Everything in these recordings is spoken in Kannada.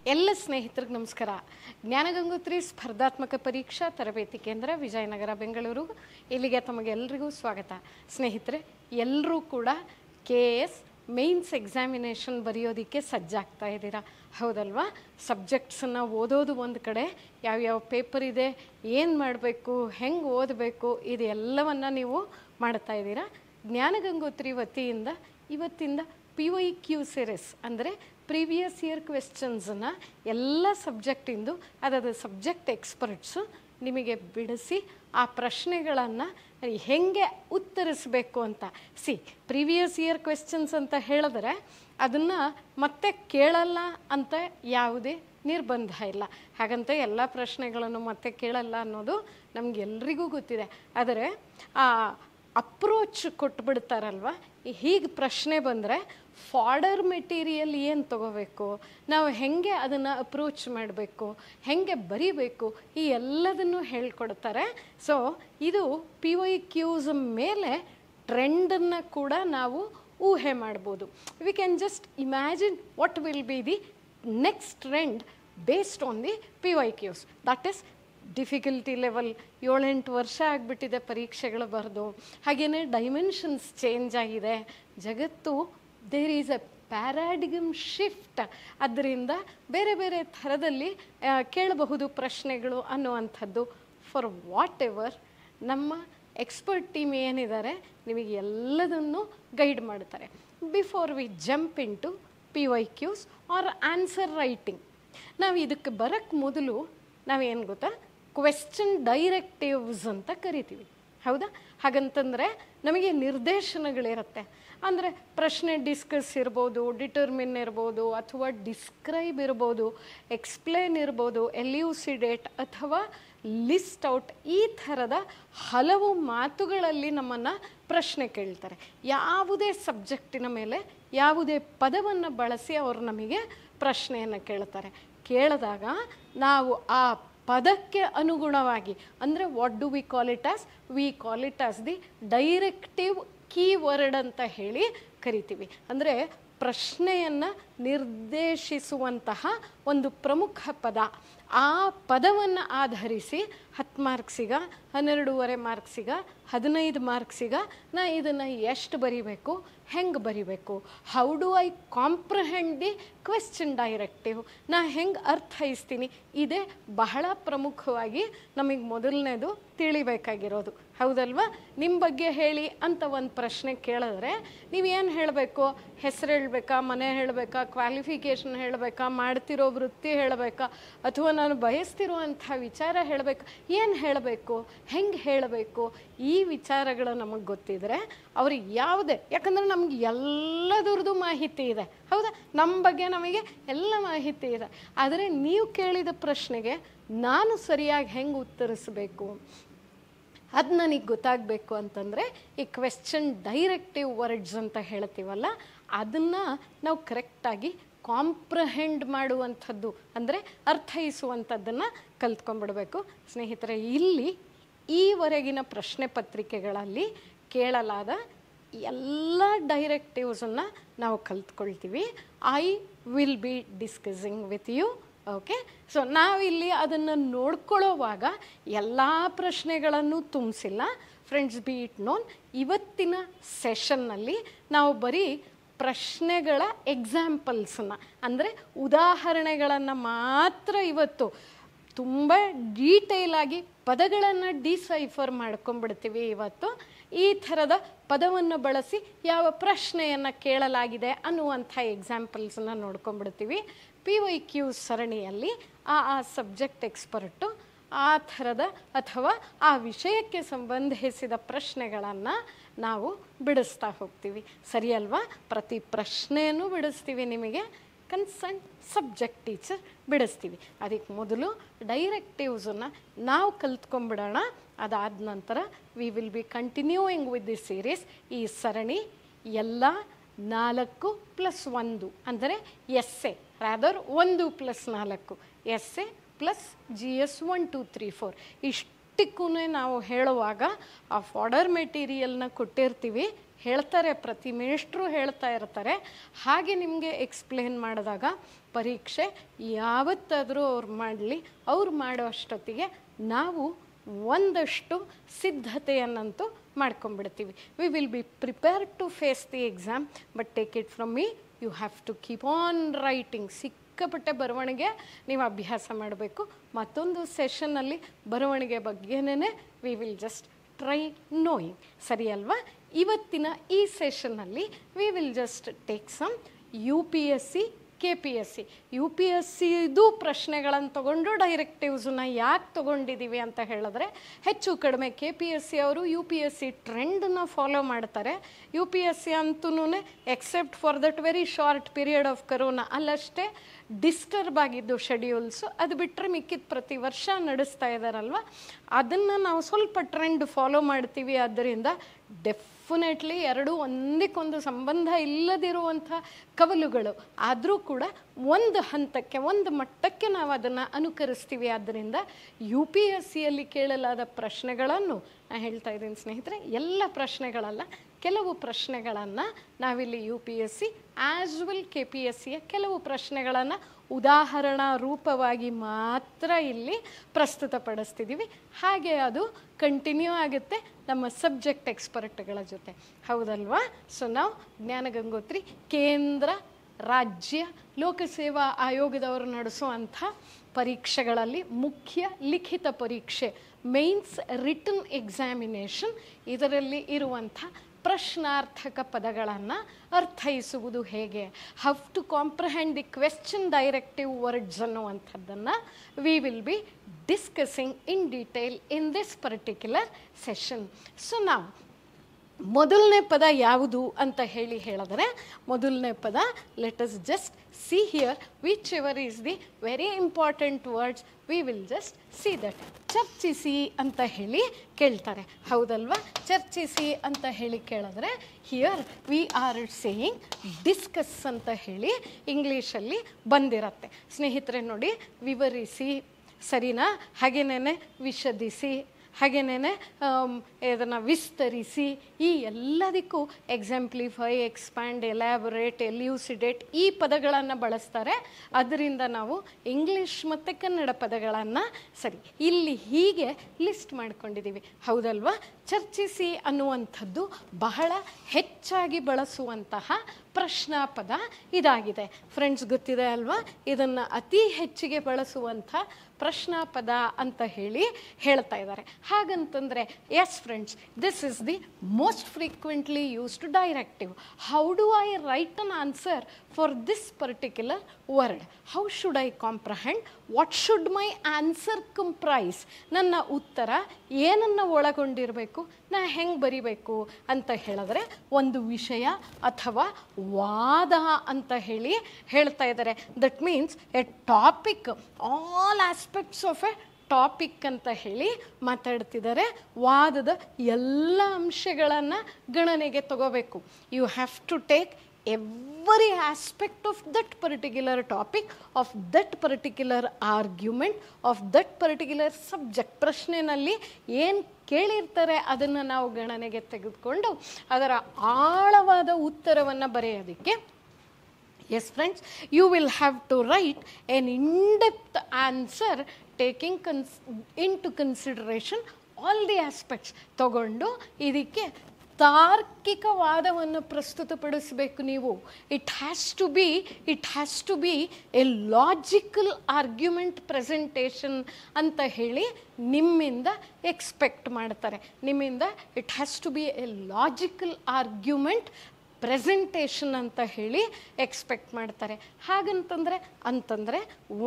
ಎಲ್ಲ ಸ್ನೇಹಿತರಿಗೆ ನಮಸ್ಕಾರ. ಜ್ಞಾನಗಂಗೋತ್ರಿ ಸ್ಪರ್ಧಾತ್ಮಕ ಪರೀಕ್ಷಾ ತರಬೇತಿ ಕೇಂದ್ರ ವಿಜಯನಗರ ಬೆಂಗಳೂರು ಇಲ್ಲಿಗೆ ತಮಗೆಲ್ಲರಿಗೂ ಸ್ವಾಗತ. ಸ್ನೇಹಿತರೆ, ಎಲ್ಲರೂ ಕೂಡ KS ಮೇನ್ಸ್ ಎಕ್ಸಾಮಿನೇಷನ್ ಬರೆಯೋದಕ್ಕೆ ಸಜ್ಜಾಗ್ತಾ ಇದ್ದೀರಾ, ಹೌದಲ್ವಾ? ಸಬ್ಜೆಕ್ಟ್ಸನ್ನು ಓದೋದು ಒಂದು ಕಡೆ, ಯಾವ್ಯಾವ ಪೇಪರ್ ಇದೆ, ಏನು ಮಾಡಬೇಕು, ಹೆಂಗೆ ಓದಬೇಕು, ಇದೆಲ್ಲವನ್ನು ನೀವು ಮಾಡ್ತಾ ಇದ್ದೀರಾ. ಜ್ಞಾನಗಂಗೋತ್ರಿ ವತಿಯಿಂದ ಇವತ್ತಿಂದ PYQ ಸೀರೀಸ್ ಅಂದರೆ ಪ್ರೀವಿಯಸ್ ಇಯರ್ ಕ್ವೆಶ್ಚನ್ಸನ್ನು ಎಲ್ಲ ಸಬ್ಜೆಕ್ಟಿಂದು ಅದಾದ ಸಬ್ಜೆಕ್ಟ್ ಎಕ್ಸ್ಪರ್ಟ್ಸು ನಿಮಗೆ ಬಿಡಿಸಿ ಆ ಪ್ರಶ್ನೆಗಳನ್ನು ಹೇಗೆ ಉತ್ತರಿಸಬೇಕು ಅಂತ. ಪ್ರೀವಿಯಸ್ ಇಯರ್ ಕ್ವೆಶ್ಚನ್ಸ್ ಅಂತ ಹೇಳಿದ್ರೆ ಅದನ್ನು ಮತ್ತೆ ಕೇಳಲ್ಲ ಅಂತ ಯಾವುದೇ ನಿರ್ಬಂಧ ಇಲ್ಲ. ಹಾಗಂತ ಎಲ್ಲ ಪ್ರಶ್ನೆಗಳನ್ನು ಮತ್ತೆ ಕೇಳಲ್ಲ ಅನ್ನೋದು ನಮಗೆಲ್ರಿಗೂ ಗೊತ್ತಿದೆ. ಆದರೆ ಆ ಅಪ್ರೋಚ್ ಕೊಟ್ಬಿಡ್ತಾರಲ್ವ, ಹೀಗೆ ಪ್ರಶ್ನೆ ಬಂದರೆ ಫಾಡರ್ ಮೆಟೀರಿಯಲ್ ಏನು ತಗೋಬೇಕು, ನಾವು ಹೇಗೆ ಅದನ್ನು ಅಪ್ರೋಚ್ ಮಾಡಬೇಕು, ಹೇಗೆ ಬರಿಬೇಕು, ಈ ಎಲ್ಲದನ್ನು ಹೇಳ್ಕೊಡ್ತಾರೆ. ಸೊ ಇದು PYQs ಮೇಲೆ ಟ್ರೆಂಡನ್ನು ಕೂಡ ನಾವು ಊಹೆ ಮಾಡ್ಬೋದು. We can just imagine what will be the next trend based on the PYQs. That is difficulty level 7-8 ವರ್ಷ ಆಗಿಬಿಟ್ಟಿದೆ ಪರೀಕ್ಷೆಗಳು ಬರೆದು. ಹಾಗೆಯೇ ಡೈಮೆನ್ಷನ್ಸ್ ಚೇಂಜ್ ಆಗಿದೆ, ಜಗತ್ತು there is a paradigm shift. ಅದರಿಂದ ಬೇರೆ ಬೇರೆ ಥರದಲ್ಲಿ ಕೇಳಬಹುದು ಪ್ರಶ್ನೆಗಳು ಅನ್ನುವಂಥದ್ದು. ಫಾರ್ ವಾಟ್ ಎವರ್ ನಮ್ಮ ಎಕ್ಸ್ಪರ್ಟ್ ಟೀಮ್ ಏನಿದ್ದಾರೆ ನಿಮಗೆ ಎಲ್ಲದನ್ನು ಗೈಡ್ ಮಾಡ್ತಾರೆ. Before we jump into PYQs or answer writing, ನಾವು ಇದಕ್ಕೆ ಬರೋಕ್ಕೆ ಮೊದಲು ನಾವೇನು ಗೊತ್ತಾ, ಕ್ವೆಶ್ಚನ್ ಡೈರೆಕ್ಟಿವ್ಸ್ ಅಂತ ಕರಿತೀವಿ, ಹೌದಾ? ಹಾಗಂತಂದರೆ ನಮಗೆ ನಿರ್ದೇಶನಗಳಿರುತ್ತೆ. ಅಂದರೆ ಪ್ರಶ್ನೆ ಡಿಸ್ಕಸ್ ಇರ್ಬೋದು, ಡಿಟರ್ಮಿನ್ ಇರ್ಬೋದು, ಅಥವಾ ಡಿಸ್ಕ್ರೈಬ್ ಇರ್ಬೋದು, ಎಕ್ಸ್ಪ್ಲೇನ್ ಇರ್ಬೋದು, ಎಲ್ಯೂಸಿಡೇಟ್ ಅಥವಾ ಲಿಸ್ಟ್ ಔಟ್, ಈ ಥರದ ಹಲವು ಮಾತುಗಳಲ್ಲಿ ನಮ್ಮನ್ನು ಪ್ರಶ್ನೆ ಕೇಳ್ತಾರೆ. ಯಾವುದೇ ಸಬ್ಜೆಕ್ಟಿನ ಮೇಲೆ ಯಾವುದೇ ಪದವನ್ನು ಬಳಸಿ ಅವರು ನಮಗೆ ಪ್ರಶ್ನೆಯನ್ನು ಕೇಳ್ತಾರೆ. ಕೇಳಿದಾಗ ನಾವು ಆ ಪದಕ್ಕೆ ಅನುಗುಣವಾಗಿ, ಅಂದರೆ what do we call it as, we call it as the directive keyword ಅಂತ ಹೇಳಿ ಕರಿತೀವಿ. ಅಂದರೆ ಪ್ರಶ್ನೆಯನ್ನು ನಿರ್ದೇಶಿಸುವಂತಹ ಒಂದು ಪ್ರಮುಖ ಪದ. ಆ ಪದವನ್ನು ಆಧರಿಸಿ 10 ಮಾರ್ಕ್ಸಿಗ, 12.5 ಮಾರ್ಕ್ಸಿಗ, 15 ಮಾರ್ಕ್ಸಿಗ ನಾ ಇದನ್ನು ಎಷ್ಟು ಬರಿಬೇಕು, ಹೆಂಗೆ ಬರಿಬೇಕು, how do I comprehend the question directive, ನಾ ಹೆಂಗೆ ಅರ್ಥೈಸ್ತೀನಿ, ಇದೇ ಬಹಳ ಪ್ರಮುಖವಾಗಿ ನಮಗೆ ಮೊದಲನೇದು ತಿಳಿಬೇಕಾಗಿರೋದು, ಹೌದಲ್ವಾ? ನಿಮ್ಮ ಬಗ್ಗೆ ಹೇಳಿ ಅಂತ ಒಂದು ಪ್ರಶ್ನೆ ಕೇಳಿದ್ರೆ ನೀವೇನು ಹೇಳಬೇಕು? ಹೆಸರು ಹೇಳಬೇಕಾ, ಮನೆ ಹೇಳಬೇಕಾ, ಕ್ವಾಲಿಫಿಕೇಷನ್ ಹೇಳಬೇಕಾ, ಮಾಡ್ತಿರೋ ವೃತ್ತಿ ಹೇಳಬೇಕಾ, ಅಥವಾ ನಾನು ಬಯಸ್ತಿರುವಂಥ ವಿಚಾರ ಹೇಳಬೇಕು, ಏನು ಹೇಳಬೇಕು, ಹೆಂಗೆ ಹೇಳಬೇಕು, ಈ ವಿಚಾರಗಳು ನಮಗೆ ಗೊತ್ತಿದ್ರೆ ಅವ್ರಿಗೆ ಯಾವುದೇ, ಯಾಕಂದರೆ ನಮ್ಗೆ ಎಲ್ಲದರದ್ದು ಮಾಹಿತಿ ಇದೆ, ಹೌದಾ? ನಮ್ಮ ಬಗ್ಗೆ ನಮಗೆ ಎಲ್ಲ ಮಾಹಿತಿ ಇದೆ. ಆದರೆ ನೀವು ಕೇಳಿದ ಪ್ರಶ್ನೆಗೆ ನಾನು ಸರಿಯಾಗಿ ಹೆಂಗೆ ಉತ್ತರಿಸಬೇಕು ಅದು ನನಗೆ ಗೊತ್ತಾಗಬೇಕು ಅಂತಂದರೆ ಈ ಕ್ವೆಶ್ಚನ್ ಡೈರೆಕ್ಟಿವ್ ವರ್ಡ್ಸ್ ಅಂತ ಹೇಳ್ತೀವಲ್ಲ, ಅದನ್ನು ನಾವು ಕರೆಕ್ಟಾಗಿ ಕಾಂಪ್ರಹೆಂಡ್ ಮಾಡುವಂಥದ್ದು, ಅಂದರೆ ಅರ್ಥೈಸುವಂಥದ್ದನ್ನು ಕಲ್ತ್ಕೊಂಡ್ಬಿಡ್ಬೇಕು. ಸ್ನೇಹಿತರೆ, ಇಲ್ಲಿ ಈವರೆಗಿನ ಪ್ರಶ್ನೆ ಪತ್ರಿಕೆಗಳಲ್ಲಿ ಕೇಳಲಾದ ಎಲ್ಲ ಡೈರೆಕ್ಟಿವ್ಸನ್ನು ನಾವು ಕಲ್ತ್ಕೊಳ್ತೀವಿ. I will be discussing with you. Okay, so ನಾವಿಲ್ಲಿ ಅದನ್ನು ನೋಡ್ಕೊಳ್ಳೋವಾಗ ಎಲ್ಲ ಪ್ರಶ್ನೆಗಳನ್ನು ತುಂಬಿಸಿಲ್ಲ. ಫ್ರೆಂಡ್ಸ್, ಬಿ ಇಟ್ ನೋನ್, ಇವತ್ತಿನ ಸೆಷನ್ನಲ್ಲಿ ನಾವು ಬರೀ ಪ್ರಶ್ನೆಗಳ ಎಕ್ಸಾಂಪಲ್ಸನ್ನು, ಅಂದರೆ ಉದಾಹರಣೆಗಳನ್ನು ಮಾತ್ರ ಇವತ್ತು ತುಂಬ ಡೀಟೇಲಾಗಿ ಪದಗಳನ್ನು ಡಿಸೈಫರ್ ಮಾಡ್ಕೊಂಡ್ಬಿಡ್ತೀವಿ. ಇವತ್ತು ಈ ಥರದ ಪದವನ್ನು ಬಳಸಿ ಯಾವ ಪ್ರಶ್ನೆಯನ್ನು ಕೇಳಲಾಗಿದೆ ಅನ್ನುವಂಥ ಎಕ್ಸಾಂಪಲ್ಸನ್ನು ನೋಡ್ಕೊಂಡ್ಬಿಡ್ತೀವಿ. PYQ ಸರಣಿಯಲ್ಲಿ ಆ ಸಬ್ಜೆಕ್ಟ್ ಎಕ್ಸ್ಪರ್ಟು ಆ ಥರದ ಅಥವಾ ಆ ವಿಷಯಕ್ಕೆ ಸಂಬಂಧಿಸಿದ ಪ್ರಶ್ನೆಗಳನ್ನು ನಾವು ಬಿಡಿಸ್ತಾ ಹೋಗ್ತೀವಿ, ಸರಿ ಅಲ್ವಾ? ಪ್ರತಿ ಪ್ರಶ್ನೆಯನ್ನು ಬಿಡಿಸ್ತೀವಿ, ನಿಮಗೆ ಕನ್ಸರ್ನ್ ಸಬ್ಜೆಕ್ಟ್ ಟೀಚರ್ ಬಿಡಿಸ್ತೀವಿ. ಅದಕ್ಕೆ ಮೊದಲು ಡೈರೆಕ್ಟಿವ್ಸನ್ನು ನಾವು ಕಲ್ತ್ಕೊಂಡ್ಬಿಡೋಣ. ಅದಾದ ನಂತರ V will B continuing with the series. ಈ ಸರಣಿ ಎಲ್ಲ 4+1 ಅಂದರೆ essay, rather 1+4 essay plus GS 1 2 3 4 ಇಷ್ಟಕ್ಕೂ ನಾವು ಹೇಳುವಾಗ ಆ ಫಾಡರ್ ಮೆಟೀರಿಯಲ್ನ ಕೊಟ್ಟಿರ್ತೀವಿ, ಹೇಳ್ತಾರೆ, ಪ್ರತಿ ಮಿನಿಸ್ಟ್ರು ಹೇಳ್ತಾ ಇರ್ತಾರೆ. ಹಾಗೆ ನಿಮಗೆ ಎಕ್ಸ್ಪ್ಲೇನ್ ಮಾಡಿದಾಗ ಪರೀಕ್ಷೆ ಯಾವತ್ತಾದರೂ ಅವ್ರು ಮಾಡಲಿ, ಅವ್ರು ಮಾಡೋ ಅಷ್ಟೊತ್ತಿಗೆ ನಾವು ಒಂದಷ್ಟು ಸಿದ್ಧತೆಯನ್ನಂತೂ ಮಾಡ್ಕೊಂಡ್ಬಿಡ್ತೀವಿ. We will be prepared to face the exam, but take it from me, you have to keep on writing. ಸಿಕ್ಕಾಪಟ್ಟೆ ಬರವಣಿಗೆ ನೀವು ಅಭ್ಯಾಸ ಮಾಡಬೇಕು. ಮತ್ತೊಂದು ಸೆಷನ್ನಲ್ಲಿ ಬರವಣಿಗೆ ಬಗ್ಗೆನೇ we will just try knowing, ಸರಿ ಅಲ್ವಾ? ಇವತ್ತಿನ ಈ ಸೆಷನ್ನಲ್ಲಿ we will just take some UPSC KPSC. UPSCದು ಪ್ರಶ್ನೆಗಳನ್ನು ತೊಗೊಂಡು ಡೈರೆಕ್ಟಿವ್ಸನ್ನ ಯಾಕೆ ತೊಗೊಂಡಿದ್ದೀವಿ ಅಂತ ಹೇಳಿದ್ರೆ, ಹೆಚ್ಚು ಕಡಿಮೆ KPSC ಅವರು UPSC ಟ್ರೆಂಡನ್ನ ಫಾಲೋ ಮಾಡ್ತಾರೆ. UPSC ಅಂತೂ except for that very short period of corona ಅಲ್ಲಷ್ಟೇ ಡಿಸ್ಟರ್ಬ್ ಆಗಿದ್ದು ಶೆಡ್ಯೂಲ್ಸು, ಅದು ಬಿಟ್ಟರೆ ಮಿಕ್ಕಿದ ಪ್ರತಿ ವರ್ಷ ನಡೆಸ್ತಾ ಇದ್ದಾರಲ್ವ, ಅದನ್ನು ನಾವು ಸ್ವಲ್ಪ ಟ್ರೆಂಡ್ ಫಾಲೋ ಮಾಡ್ತೀವಿ. ಆದ್ದರಿಂದ ಡೆಫಿನೆಟ್ಲಿ ಎರಡೂ ಒಂದಕ್ಕೊಂದು ಸಂಬಂಧ ಇಲ್ಲದಿರುವಂಥ ಕವಲುಗಳು ಆದರೂ ಕೂಡ ಒಂದು ಹಂತಕ್ಕೆ, ಒಂದು ಮಟ್ಟಕ್ಕೆ ನಾವು ಅದನ್ನು ಅನುಕರಿಸ್ತೀವಿ. ಆದ್ದರಿಂದ UPSCಯಲ್ಲಿ ಕೇಳಲಾದ ಪ್ರಶ್ನೆಗಳನ್ನು ನಾನು ಹೇಳ್ತಾ ಇದ್ದೀನಿ ಸ್ನೇಹಿತರೆ, ಎಲ್ಲ ಪ್ರಶ್ನೆಗಳಲ್ಲ, ಕೆಲವು ಪ್ರಶ್ನೆಗಳನ್ನು ನಾವಿಲ್ಲಿ UPSC ಆ್ಯಸ್ ವೆಲ್ KPSCಯ ಕೆಲವು ಪ್ರಶ್ನೆಗಳನ್ನು ಉದಾಹರಣಾ ರೂಪವಾಗಿ ಮಾತ್ರ ಇಲ್ಲಿ ಪ್ರಸ್ತುತಪಡಿಸ್ತಿದ್ದೀವಿ. ಹಾಗೆ ಅದು ಕಂಟಿನ್ಯೂ ಆಗುತ್ತೆ ನಮ್ಮ ಸಬ್ಜೆಕ್ಟ್ ಎಕ್ಸ್ಪರ್ಟ್ಗಳ ಜೊತೆ, ಹೌದಲ್ವಾ? ಸೊ ನಾವು ಜ್ಞಾನಗಂಗೋತ್ರಿ ಕೇಂದ್ರ ರಾಜ್ಯ ಲೋಕಸೇವಾ ಆಯೋಗದವರು ನಡೆಸುವಂಥ ಪರೀಕ್ಷೆಗಳಲ್ಲಿ ಮುಖ್ಯ ಲಿಖಿತ ಪರೀಕ್ಷೆ, ಮೇನ್ಸ್ ರಿಟನ್ ಎಕ್ಸಾಮಿನೇಷನ್, ಇದರಲ್ಲಿ ಇರುವಂಥ ಪ್ರಶ್ನಾರ್ಥಕ ಪದಗಳನ್ನು ಅರ್ಥೈಸುವುದು ಹೇಗೆ, how to comprehend the question directive words ಅನ್ನುವಂಥದ್ದನ್ನು we will be discussing in detail in this particular session. So ನಾವು ಮೊದಲನೇ ಪದ ಯಾವುದು ಅಂತ ಹೇಳಿದ್ರೆ, ಮೊದಲನೇ ಪದ let us just see here which ever is the very important words, we will just see that. ಚರ್ಚಿಸಿ ಅಂತ ಹೇಳಿ ಕೇಳ್ತಾರೆ, ಹೌದಲ್ವಾ? ಚರ್ಚಿಸಿ ಅಂತ ಹೇಳಿ ಕೇಳಿದ್ರೆ here we are saying discuss ಅಂತ ಹೇಳಿ ಇಂಗ್ಲೀಷಲ್ಲಿ ಬಂದಿರತ್ತೆ. ಸ್ನೇಹಿತರೆ ನೋಡಿ, ವಿವರಿಸಿ, ಸರಿನಾ? ಹಾಗೇನೇ ವಿಷದಿಸಿ, ಹಾಗೇನೇ ಇದನ್ನು ವಿಸ್ತರಿಸಿ, ಈ ಎಲ್ಲದಕ್ಕೂ ಎಕ್ಸಾಂಪ್ಲಿಫೈ, ಎಕ್ಸ್ಪ್ಯಾಂಡ್, ಎಲಾಬೊರೇಟ್, ಎಲ್ಯೂಸಿಡೇಟ್ ಈ ಪದಗಳನ್ನು ಬಳಸ್ತಾರೆ. ಅದರಿಂದ ನಾವು ಇಂಗ್ಲೀಷ್ ಮತ್ತು ಕನ್ನಡ ಪದಗಳನ್ನು ಸರಿ ಇಲ್ಲಿ ಹೀಗೆ ಲಿಸ್ಟ್ ಮಾಡ್ಕೊಂಡಿದ್ದೀವಿ, ಹೌದಲ್ವಾ? ಚರ್ಚಿಸಿ ಅನ್ನುವಂಥದ್ದು ಬಹಳ ಹೆಚ್ಚಾಗಿ ಬಳಸುವಂತಹ ಪ್ರಶ್ನಾ ಪದ ಇದಾಗಿದೆ. ಫ್ರೆಂಡ್ಸ್, ಗೊತ್ತಿದೆ ಅಲ್ವಾ? ಇದನ್ನು ಅತಿ ಹೆಚ್ಚಿಗೆ ಬಳಸುವಂಥ ಪ್ರಶ್ನಾ ಪದ ಅಂತ ಹೇಳಿ ಹೇಳ್ತಾ ಇದ್ದಾರೆ. ಹಾಗಂತಂದರೆ yes friends, this is the most frequently used directive. How do I write an answer for this particular word? How should I comprehend? What should my answer comprise? ನನ್ನ ಉತ್ತರ ಏನನ್ನು ಒಳಗೊಂಡಿರಬೇಕು, ನಾ ಹೆಂಗೆ ಬರಿಬೇಕು ಅಂತ ಹೇಳಿದ್ರೆ ಒಂದು ವಿಷಯ ಅಥವಾ ವಾದ ಅಂತ ಹೇಳಿ ಹೇಳ್ತಾ ಇದ್ದಾರೆ. That means a topic, all aspects of a topic ಅಂತ ಹೇಳಿ ಮಾತಾಡ್ತಿದ್ದಾರೆ. ವಾದದ ಎಲ್ಲ ಅಂಶಗಳನ್ನು ಗಣನೆಗೆ ತಗೋಬೇಕು. You have to take every aspect of that particular topic, of that particular argument, of that particular subject. ಪ್ರಶ್ನೆಯಲ್ಲಿ ಏನು ಕೇಳಿರ್ತಾರೆ ಅದನ್ನು ನಾವು ಗಣನೆಗೆ ತೆಗೆದುಕೊಂಡು ಅದರ ಆಳವಾದ ಉತ್ತರವನ್ನು ಬರೆಯೋದಕ್ಕೆ, yes friends, you will have to write an in-depth answer taking into consideration all the aspects. ತಗೊಂಡು ಇದಕ್ಕೆ ತಾರ್ಕಿಕವಾದವನ್ನು ಪ್ರಸ್ತುತಪಡಿಸಬೇಕು ನೀವು. It has to be a logical argument presentation ಅಂತ ಹೇಳಿ ನಿಮ್ಮಿಂದ ಎಕ್ಸ್ಪೆಕ್ಟ್ ಮಾಡ್ತಾರೆ. ನಿಮ್ಮಿಂದ it has to be a logical argument presentation ಅಂತ ಹೇಳಿ ಎಕ್ಸ್ಪೆಕ್ಟ್ ಮಾಡ್ತಾರೆ. ಹಾಗಂತಂದರೆ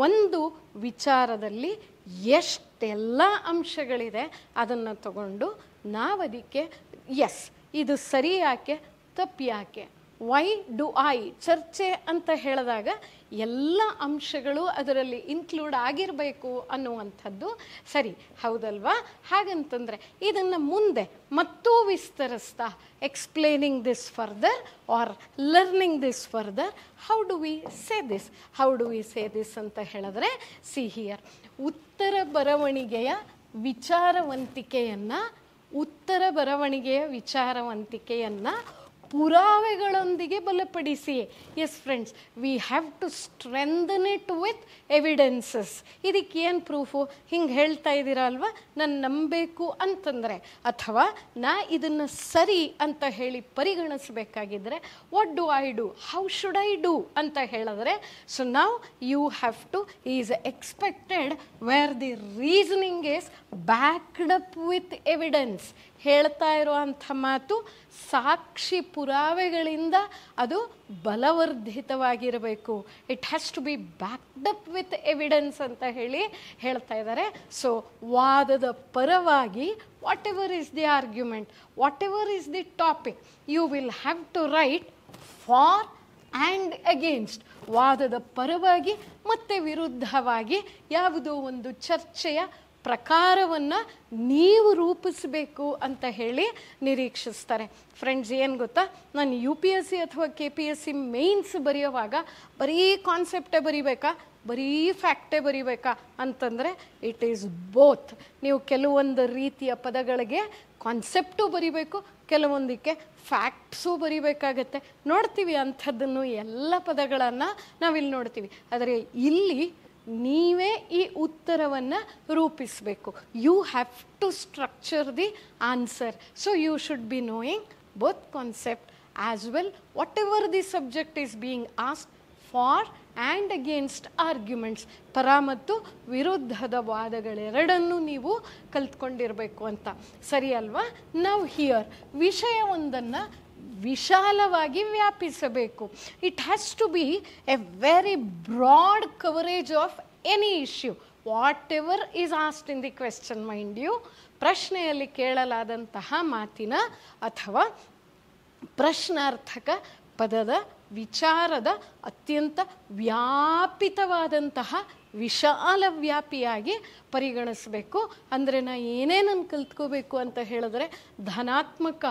ಒಂದು ವಿಚಾರದಲ್ಲಿ ಎಷ್ಟೆಲ್ಲ ಅಂಶಗಳಿದೆ ಅದನ್ನು ತಗೊಂಡು ನಾವದಕ್ಕೆ ಎಸ್ ಇದು ಸರಿ ಯಾಕೆ, ತಪ್ಪು ಯಾಕೆ, ವೈ ಡು ಐ, ಚರ್ಚೆ ಅಂತ ಹೇಳಿದಾಗ ಎಲ್ಲ ಅಂಶಗಳು ಅದರಲ್ಲಿ ಇನ್ಕ್ಲೂಡ್ ಆಗಿರಬೇಕು ಅನ್ನುವಂಥದ್ದು ಸರಿ, ಹೌದಲ್ವಾ? ಹಾಗಂತಂದರೆ ಇದನ್ನು ಮುಂದೆ ಮತ್ತೂ ವಿಸ್ತರಿಸ್ತಾ explaining this further or learning this further, how do we say this ಅಂತ ಹೇಳಿದ್ರೆ, ಸಿ ಹಿಯರ್, ಉತ್ತರ ಬರವಣಿಗೆಯ ವಿಚಾರವಂತಿಕೆಯನ್ನು ಪುರಾವೆಗಳೊಂದಿಗೆ ಬಲಪಡಿಸಿ. Yes friends, we have to strengthen it with evidences. ಇದಕ್ಕೆ ಏನು ಪ್ರೂಫು? ಹಿಂಗೆ ಹೇಳ್ತಾ ಇದ್ದೀರಾ ಅಲ್ವಾ, ನಾನು ನಂಬಬೇಕು ಅಂತಂದರೆ, ಅಥವಾ ನಾ ಇದನ್ನು ಸರಿ ಅಂತ ಹೇಳಿ ಪರಿಗಣಿಸಬೇಕಾಗಿದ್ದರೆ what do I do, how should I do ಅಂತ ಹೇಳಿದ್ರೆ, ಸೊ ನಾವು you have to is expected where the reasoning is backed up with evidence. ಹೇಳ್ತಾ ಇರುವಂಥ ಮಾತು ಸಾಕ್ಷಿ ಪುರಾವೆಗಳಿಂದ ಅದು ಬಲವರ್ಧಿತವಾಗಿರಬೇಕು. It has to be backed up with evidence ಅಂತ ಹೇಳಿ ಹೇಳ್ತಾ ಇದ್ದಾರೆ. ಸೊ ವಾದದ ಪರವಾಗಿ what ever is the argument, what ever is the topic, you will have to write for and against. ವಾದದ ಪರವಾಗಿ ಮತ್ತು ವಿರುದ್ಧವಾಗಿ ಯಾವುದೋ ಒಂದು ಚರ್ಚೆಯ ಪ್ರಕಾರವನ್ನು ನೀವು ರೂಪಿಸಬೇಕು ಅಂತ ಹೇಳಿ ನಿರೀಕ್ಷಿಸ್ತಾರೆ. ಫ್ರೆಂಡ್ಸ್, ಏನು ಗೊತ್ತಾ, ನಾನು UPSC ಅಥವಾ KPSC ಮೇನ್ಸ್ ಬರೆಯುವಾಗ ಬರೀ ಕಾನ್ಸೆಪ್ಟೇ ಬರೀಬೇಕಾ, ಬರೀ ಫ್ಯಾಕ್ಟೇ ಬರೀಬೇಕಾ ಅಂತಂದರೆ ಇಟ್ ಈಸ್ ಬೋತ್. ನೀವು ಕೆಲವೊಂದು ರೀತಿಯ ಪದಗಳಿಗೆ ಕಾನ್ಸೆಪ್ಟು ಬರೀಬೇಕು, ಕೆಲವೊಂದಕ್ಕೆ ಫ್ಯಾಕ್ಟ್ಸು ಬರೀಬೇಕಾಗತ್ತೆ. ನೋಡ್ತೀವಿ ಅಂಥದ್ದನ್ನು, ಎಲ್ಲ ಪದಗಳನ್ನು ನಾವಿಲ್ಲಿ ನೋಡ್ತೀವಿ. ಆದರೆ ಇಲ್ಲಿ ನೀವೇ ಈ ಉತ್ತರವನ್ನು ರೂಪಿಸಬೇಕು. You have to structure the answer. So you should be knowing both concept as well whatever the subject is being asked for and against arguments. ಪರ ಮತ್ತು ವಿರುದ್ಧದ ವಾದಗಳೆರಡನ್ನೂ ನೀವು ಕಲ್ತ್ಕೊಂಡಿರಬೇಕು ಅಂತ. ಸರಿ ಅಲ್ವಾ? ನಾವು ಹಿಯರ್ ವಿಷಯವೊಂದನ್ನು ವಿಶಾಲವಾಗಿ ವ್ಯಾಪಿಸಬೇಕು. It has to be a very broad coverage of any issue what ever is asked in the question. Mind you, ಪ್ರಶ್ನೆಯಲ್ಲಿ ಕೇಳಲಾದಂತಹ ಮಾತಿನ ಅಥವಾ ಪ್ರಶ್ನಾರ್ಥಕ ಪದದ ವಿಚಾರದ ಅತ್ಯಂತ ವ್ಯಾಪಿತವಾದಂತಹ ವಿಶಾಲ ವ್ಯಾಪಿಯಾಗಿ ಪರಿಗಣಿಸಬೇಕು. ಅಂದರೆ ನಾ ಏನೇನನ್ನು ಕಲ್ತ್ಕೋಬೇಕು ಅಂತ ಹೇಳಿದ್ರೆ, ಧನಾತ್ಮಕ,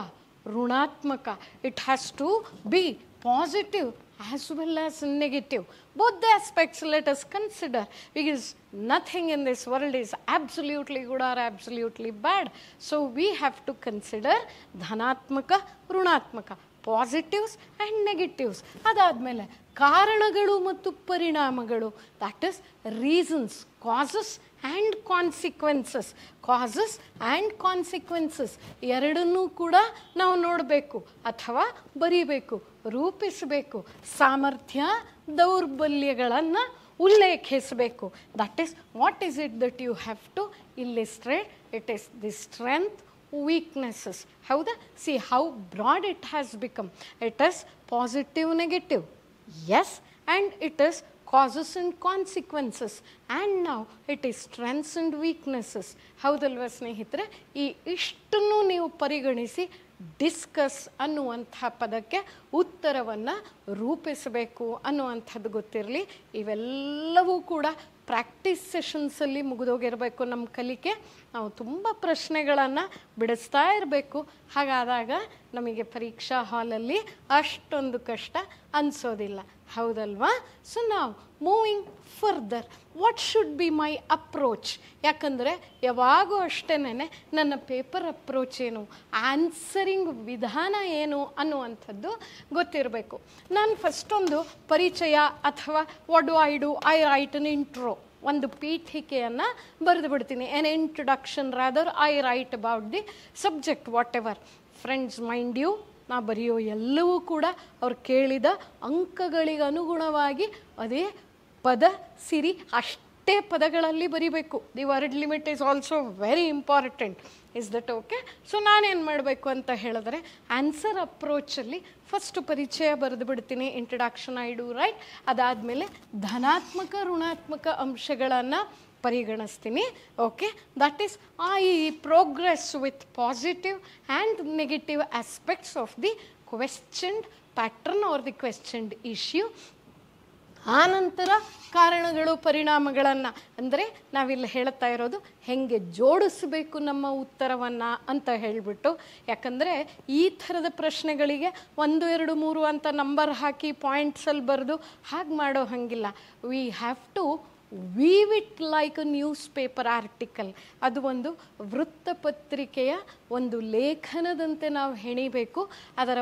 ಋಣಾತ್ಮಕ, it has to be positive as well as negative. Both the aspects let us consider, because nothing in this world is absolutely good or absolutely bad. So we have to consider dhanatmaka, runatmaka, positives and negatives. ಅದಾದಮೇಲೆ ಕಾರಣಗಳು ಮತ್ತು ಪರಿಣಾಮಗಳು, that is reasons, causes and consequences. Causes and consequences ಎರಡನ್ನೂ ಕೂಡ ನಾವು ನೋಡಬೇಕು ಅಥವಾ ಬರೀಬೇಕು, ರೂಪಿಸಬೇಕು. ಸಾಮರ್ಥ್ಯ ದೌರ್ಬಲ್ಯಗಳನ್ನು ಉಲ್ಲೇಖಿಸಬೇಕು. That is what is it that you have to illustrate. It is the strength, weaknesses. ಹೌದಾ? See how broad it has become. It is positive, negative, yes, and it is causes and consequences, and now it is strengths and weaknesses. ಹೌದಲ್ವ ಸ್ನೇಹಿತರೆ? ಈ ಇಷ್ಟನ್ನು ನೀವು ಪರಿಗಣಿಸಿ ಡಿಸ್ಕಸ್ ಅನ್ನುವಂಥ ಪದಕ್ಕೆ ಉತ್ತರವನ್ನು ರೂಪಿಸಬೇಕು ಅನ್ನುವಂಥದ್ದು ಗೊತ್ತಿರಲಿ. ಇವೆಲ್ಲವೂ ಕೂಡ ಪ್ರಾಕ್ಟೀಸ್ ಸೆಷನ್ಸಲ್ಲಿ ಮುಗಿದೋಗಿರಬೇಕು ನಮ್ಮ ಕಲಿಕೆ. ನಾವು ತುಂಬ ಪ್ರಶ್ನೆಗಳನ್ನು ಬಿಡಿಸ್ತಾ ಇರಬೇಕು. ಹಾಗಾದಾಗ ನಮಗೆ ಪರೀಕ್ಷಾ ಹಾಲಲ್ಲಿ ಅಷ್ಟೊಂದು ಕಷ್ಟ ಅನಿಸೋದಿಲ್ಲ. ಹೌದಲ್ವಾ? ಸೊ ನಾವು moving further, what should be my approach? ಯಾಕಂದರೆ ಯಾವಾಗೂ ಅಷ್ಟೇನೆ ನನ್ನ ಪೇಪರ್ ಅಪ್ರೋಚ್ ಏನು, ಆನ್ಸರಿಂಗ್ ವಿಧಾನ ಏನು ಅನ್ನುವಂಥದ್ದು ಗೊತ್ತಿರಬೇಕು. ನಾನು ಫಸ್ಟೊಂದು ಪರಿಚಯ ಅಥವಾ what do I write an intro, ಒಂದು ಪೀಠಿಕೆಯನ್ನು ಬರೆದು ಬಿಡ್ತೀನಿ. An introduction rather I write about the subject whatever. Friends, mind you, ನಾ ಬರೆಯೋ ಎಲ್ಲವೂ ಕೂಡ ಅವ್ರು ಕೇಳಿದ ಅಂಕಗಳಿಗೆ ಅನುಗುಣವಾಗಿ ಅದೇ ಪದ ಸಿರಿ ಅಷ್ಟೇ ಪದಗಳಲ್ಲಿ ಬರಿಬೇಕು. The word limit is also very important. Is that okay? So ನಾನೇನು ಮಾಡಬೇಕು ಅಂತ ಹೇಳಿದ್ರೆ, ಆನ್ಸರ್ ಅಪ್ರೋಚಲ್ಲಿ ಫಸ್ಟ್ ಪರಿಚಯ ಬರೆದು ಬಿಡ್ತೀನಿ, ಇಂಟ್ರಡಕ್ಷನ್ ಐ ಡು ರೈಟ್. ಅದಾದಮೇಲೆ ಧನಾತ್ಮಕ, ಋಣಾತ್ಮಕ ಅಂಶಗಳನ್ನು ಪರಿಗಣಿಸ್ತೀನಿ. Okay, that is I progress with positive and negative aspects of the questioned pattern or the questioned issue. ಆನಂತರ ಕಾರಣಗಳು, ಪರಿಣಾಮಗಳನ್ನು, ಅಂದರೆ ನಾವಿಲ್ಲಿ ಹೇಳ್ತಾ ಇರೋದು ಹೆಂಗೆ ಜೋಡಿಸಬೇಕು ನಮ್ಮ ಉತ್ತರವನ್ನು ಅಂತ ಹೇಳಿಬಿಟ್ಟು. ಯಾಕಂದರೆ ಈ ಥರದ ಪ್ರಶ್ನೆಗಳಿಗೆ 1, 2, 3 ಅಂತ ನಂಬರ್ ಹಾಕಿ ಪಾಯಿಂಟ್ಸಲ್ಲಿ ಬರೆದು ಹಾಗೆ ಮಾಡೋ ಹಾಗಿಲ್ಲ. We have to weave it like a newspaper article. ಅದು ಒಂದು ವೃತ್ತಪತ್ರಿಕೆಯ ಒಂದು ಲೇಖನದಂತೆ ನಾವು ಹೆಣಿಬೇಕು. ಅದರ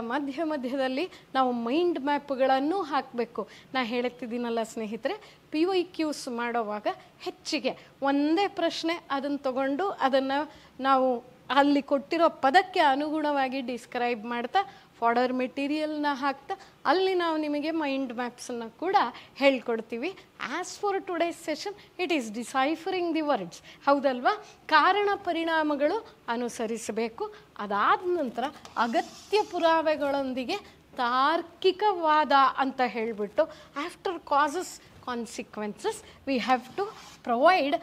ಮಧ್ಯದಲ್ಲಿ ನಾವು ಮೈಂಡ್ ಮ್ಯಾಪ್ಗಳನ್ನು ಹಾಕಬೇಕು. ನಾ ಹೇಳ್ತಿದ್ದೀನಲ್ಲ ಸ್ನೇಹಿತರೆ, PYQs ಮಾಡೋವಾಗ ಹೆಚ್ಚಿಗೆ ಒಂದೇ ಪ್ರಶ್ನೆ ಅದನ್ನು ತಗೊಂಡು ಅದನ್ನು ನಾವು ಅಲ್ಲಿ ಕೊಟ್ಟಿರೋ ಪದಕ್ಕೆ ಅನುಗುಣವಾಗಿ ಡಿಸ್ಕ್ರೈಬ್ ಮಾಡ್ತಾ ಫಾರ್ಡರ್ ಮೆಟೀರಿಯಲ್ನ ಹಾಕ್ತಾ ಅಲ್ಲಿ ನಾವು ನಿಮಗೆ ಮೈಂಡ್ ಮ್ಯಾಪ್ಸನ್ನು ಕೂಡ ಹೇಳ್ಕೊಡ್ತೀವಿ. As for today's session it is deciphering the words. ಹೌದಲ್ವಾ? ಕಾರಣ ಪರಿಣಾಮಗಳು ಅನುಸರಿಸಬೇಕು. ಅದಾದ ನಂತರ ಅಗತ್ಯ ಪುರಾವೆಗಳೊಂದಿಗೆ ತಾರ್ಕಿಕವಾದ ಅಂತ ಹೇಳಿಬಿಟ್ಟು after causes consequences we have to provide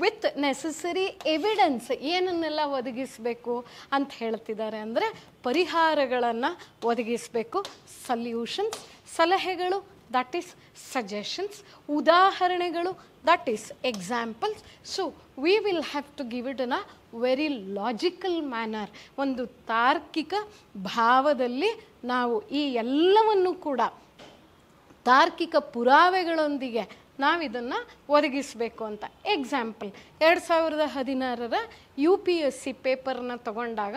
with necessary evidence. ಏನನ್ನೆಲ್ಲ ಒದಗಿಸಬೇಕು ಅಂತ ಹೇಳ್ತಿದ್ದಾರೆ ಅಂದರೆ ಪರಿಹಾರಗಳನ್ನು ಒದಗಿಸಬೇಕು. ಸಲ್ಯೂಷನ್ಸ್, ಸಲಹೆಗಳು, ದಟ್ ಈಸ್ ಸಜೆಷನ್ಸ್. ಉದಾಹರಣೆಗಳು, that is examples. So we will have to give it in a very logical manner. ಒಂದು ತಾರ್ಕಿಕ ಭಾವದಲ್ಲಿ ನಾವು ಈ ಎಲ್ಲವನ್ನು ಕೂಡ ತಾರ್ಕಿಕ ಪುರಾವೆಗಳೊಂದಿಗೆ ನಾವಿದನ್ನು ಒದಗಿಸಬೇಕು ಅಂತ. ಎಕ್ಸಾಂಪಲ್, 2016 UPSC ಪೇಪರ್ನ ತಗೊಂಡಾಗ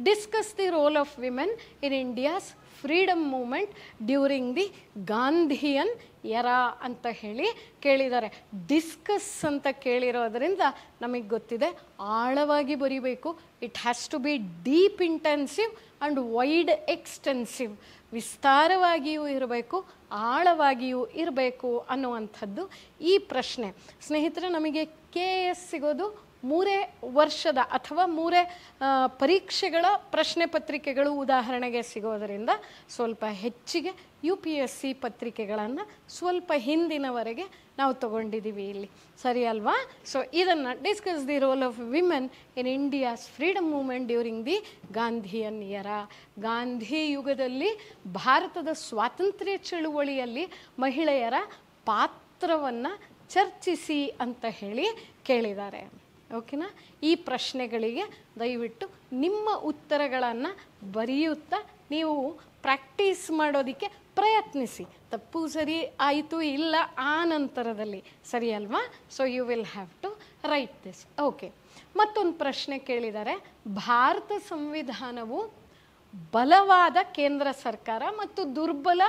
discuss the role of women in India's freedom moment during the Gandhian era ಅಂತ ಹೇಳಿ ಕೇಳಿದ್ದಾರೆ. ಡಿಸ್ಕಸ್ ಅಂತ ಕೇಳಿರೋದ್ರಿಂದ ನಮಗೆ ಗೊತ್ತಿದೆ ಆಳವಾಗಿ ಬರಿಬೇಕು. It has to be deep intensive and wide extensive. ವಿಸ್ತಾರವಾಗಿಯೂ ಇರಬೇಕು, ಆಳವಾಗಿಯೂ ಇರಬೇಕು ಅನ್ನುವಂಥದ್ದು ಈ ಪ್ರಶ್ನೆ. ಸ್ನೇಹಿತರೆ, ನಮಗೆ KS ಸಿಗೋದು 3 ವರ್ಷದ ಅಥವಾ 3 ಪರೀಕ್ಷೆಗಳ ಪ್ರಶ್ನೆ ಪತ್ರಿಕೆಗಳು ಉದಾಹರಣೆಗೆ ಸಿಗೋದರಿಂದ ಸ್ವಲ್ಪ ಹೆಚ್ಚಿಗೆ UPSC ಪತ್ರಿಕೆಗಳನ್ನು ಸ್ವಲ್ಪ ಹಿಂದಿನವರೆಗೆ ನಾವು ತಗೊಂಡಿದ್ದೀವಿ ಇಲ್ಲಿ. ಸರಿ ಅಲ್ವಾ? ಸೊ ಇದನ್ನು discuss the role of women in India's freedom moment during the Gandhian era. Gandhi ಯುಗದಲ್ಲಿ ಭಾರತದ ಸ್ವಾತಂತ್ರ್ಯ ಚಳುವಳಿಯಲ್ಲಿ ಮಹಿಳೆಯರ ಪಾತ್ರವನ್ನು ಚರ್ಚಿಸಿ ಅಂತ ಹೇಳಿ ಕೇಳಿದ್ದಾರೆ. ಓಕೆನಾ? ಈ ಪ್ರಶ್ನೆಗಳಿಗೆ ದಯವಿಟ್ಟು ನಿಮ್ಮ ಉತ್ತರಗಳನ್ನು ಬರೆಯುತ್ತಾ ನೀವು ಪ್ರಾಕ್ಟೀಸ್ ಮಾಡೋದಕ್ಕೆ ಪ್ರಯತ್ನಿಸಿ. ತಪ್ಪು ಸರಿ ಆಯಿತು ಇಲ್ಲ ಆ ನಂತರದಲ್ಲಿ, ಸರಿ ಅಲ್ವಾ? So you will have to write this. Okay, ಮತ್ತೊಂದು ಪ್ರಶ್ನೆ ಕೇಳಿದ್ದಾರೆ. ಭಾರತ ಸಂವಿಧಾನವು ಬಲವಾದ ಕೇಂದ್ರ ಸರ್ಕಾರ ಮತ್ತು ದುರ್ಬಲ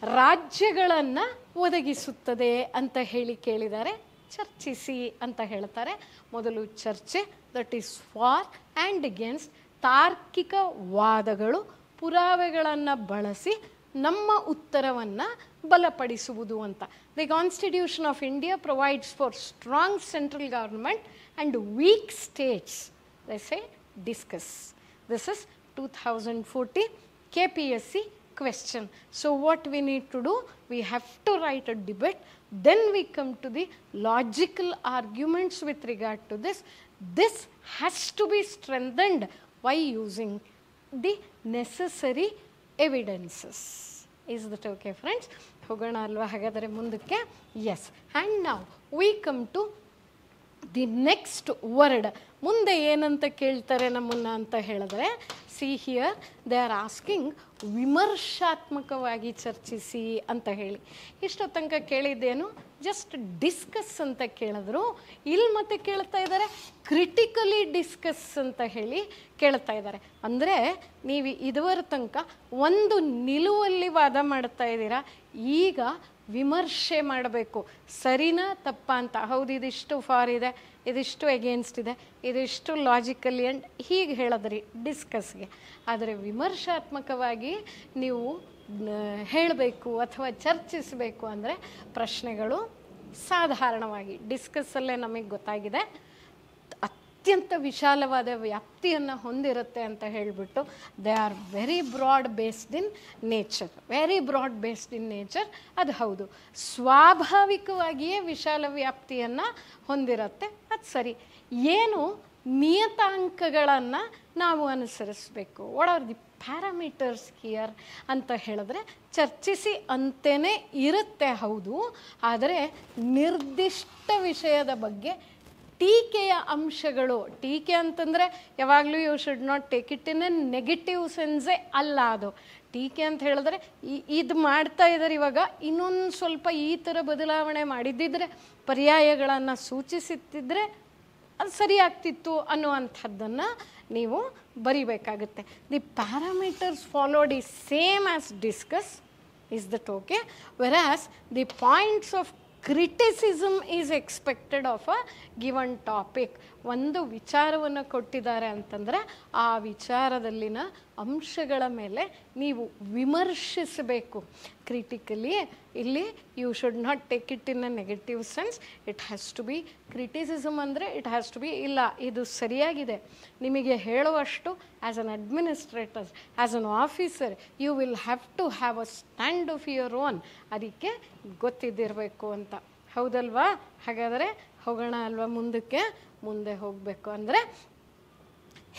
ರಾಜ್ಯಗಳನ್ನು ಒದಗಿಸುತ್ತದೆ ಅಂತ ಹೇಳಿ ಕೇಳಿದ್ದಾರೆ. ಚರ್ಚಿಸಿ ಅಂತ ಹೇಳ್ತಾರೆ. ಮೊದಲು ಚರ್ಚೆ, that is for and against. ತಾರ್ಕಿಕ ವಾದಗಳು, ಪುರಾವೆಗಳನ್ನು ಬಳಸಿ ನಮ್ಮ ಉತ್ತರವನ್ನು ಬಲಪಡಿಸುವುದು ಅಂತ. The constitution of India provides for strong central government and weak states. They say discuss. This is 2014 KPSC question. So what we need to do, we have to write a debate, then we come to the logical arguments with regard to this. This has to be strengthened by using the necessary evidences. Is that okay, friends? ಹೋಗೋಣ ಅಲ್ವಾ ಹಾಗಾದರೆ ಮುಂದಕ್ಕೆ? Yes. And now we come to the next word. ಮುಂದೆ ಏನಂತ ಕೇಳ್ತಾರೆ ನಮ್ಮನ್ನು ಅಂತ ಹೇಳಿದ್ರೆ, see here they are asking ವಿಮರ್ಶಾತ್ಮಕವಾಗಿ ಚರ್ಚಿಸಿ ಅಂತ ಹೇಳಿ. ಇಷ್ಟೋ ತನಕ ಕೇಳಿದ್ದೇನು ಜಸ್ಟ್ ಡಿಸ್ಕಸ್ ಅಂತ ಕೇಳಿದ್ರು. ಇಲ್ಲಿ ಮತ್ತೆ ಕೇಳ್ತಾ ಇದ್ದಾರೆ ಕ್ರಿಟಿಕಲಿ ಡಿಸ್ಕಸ್ ಅಂತ ಹೇಳಿ ಕೇಳ್ತಾ ಇದ್ದಾರೆ. ಅಂದರೆ ನೀವು ಇದುವರ ತನಕ ಒಂದು ನಿಲುವಲ್ಲಿ ವಾದ ಮಾಡ್ತಾ ಇದ್ದೀರಾ, ಈಗ ವಿಮರ್ಶೆ ಮಾಡಬೇಕು. ಸರಿನಾ ತಪ್ಪಾ ಅಂತ. ಹೌದು, ಇದಿಷ್ಟು ಫಾರ್ ಇದೆ, ಇದಿಷ್ಟು ಎಗೇನ್ಸ್ಟ್ ಇದೆ, ಇದಿಷ್ಟು ಲಾಜಿಕಲಿ ಆ್ಯಂಡ್ ಹೀಗೆ ಹೇಳಿದ್ರಿ ಡಿಸ್ಕಸ್ಗೆ. ಆದರೆ ವಿಮರ್ಶಾತ್ಮಕವಾಗಿ ನೀವು ಹೇಳಬೇಕು ಅಥವಾ ಚರ್ಚಿಸಬೇಕು ಅಂದರೆ ಪ್ರಶ್ನೆಗಳು ಸಾಧಾರಣವಾಗಿ ಡಿಸ್ಕಸ್ಸಲ್ಲೇ ನಮಗೆ ಗೊತ್ತಾಗಿದೆ ಅತ್ಯಂತ ವಿಶಾಲವಾದ ವ್ಯಾಪ್ತಿಯನ್ನು ಹೊಂದಿರುತ್ತೆ ಅಂತ ಹೇಳಿಬಿಟ್ಟು. They are very broad based in nature. Very broad based in nature, ಅದು ಹೌದು. ಸ್ವಾಭಾವಿಕವಾಗಿಯೇ ವಿಶಾಲ ವ್ಯಾಪ್ತಿಯನ್ನು ಹೊಂದಿರುತ್ತೆ, ಅದು ಸರಿ. ಏನು ನಿಯತಾಂಕಗಳನ್ನು ನಾವು ಅನುಸರಿಸಬೇಕು, what are the parameters here ಅಂತ ಹೇಳಿದ್ರೆ, ಚರ್ಚಿಸಿ ಅಂತಲೇ ಇರುತ್ತೆ ಹೌದು, ಆದರೆ ನಿರ್ದಿಷ್ಟ ವಿಷಯದ ಬಗ್ಗೆ ಟೀಕೆಯ ಅಂಶಗಳು. ಟೀಕೆ ಅಂತಂದರೆ ಯಾವಾಗಲೂ you should not take it in a negative ಸೆನ್ಸೇ ಅಲ್ಲ. ಅದು ಟೀಕೆ ಅಂತ ಹೇಳಿದ್ರೆ ಇದು ಮಾಡ್ತಾ ಇದ್ದಾರೆ ಇವಾಗ, ಇನ್ನೊಂದು ಸ್ವಲ್ಪ ಈ ಥರ ಬದಲಾವಣೆ ಮಾಡಿದ್ದಿದ್ರೆ, ಪರ್ಯಾಯಗಳನ್ನು ಸೂಚಿಸುತ್ತಿದ್ದರೆ ಅದು ಸರಿಯಾಗ್ತಿತ್ತು ಅನ್ನುವಂಥದ್ದನ್ನು ನೀವು ಬರಿಬೇಕಾಗುತ್ತೆ. The parameters followed is same as discuss is that okay, whereas the points of criticism is expected of a given topic. ಒಂದು ವಿಚಾರವನ್ನು ಕೊಟ್ಟಿದ್ದಾರೆ ಅಂತಂದರೆ ಆ ವಿಚಾರದಲ್ಲಿನ ಅಂಶಗಳ ಮೇಲೆ ನೀವು ವಿಮರ್ಶಿಸಬೇಕು ಕ್ರಿಟಿಕಲಿ. ಇಲ್ಲಿ you should not take it in a negative sense. It has to be criticism ಅಂದರೆ ಇಟ್ ಹ್ಯಾಸ್ ಟು ಬಿ ಇಲ್ಲ ಇದು ಸರಿಯಾಗಿದೆ ನಿಮಗೆ ಹೇಳುವಷ್ಟು as an administrator, as an officer you will have to have a stand of your own. ಅದಕ್ಕೆ ಗೊತ್ತಿದ್ದಿರಬೇಕು ಅಂತ, ಹೌದಲ್ವಾ? ಹಾಗಾದರೆ ಹೋಗೋಣ ಅಲ್ವಾ ಮುಂದೆ ಹೋಗಬೇಕು ಅಂದರೆ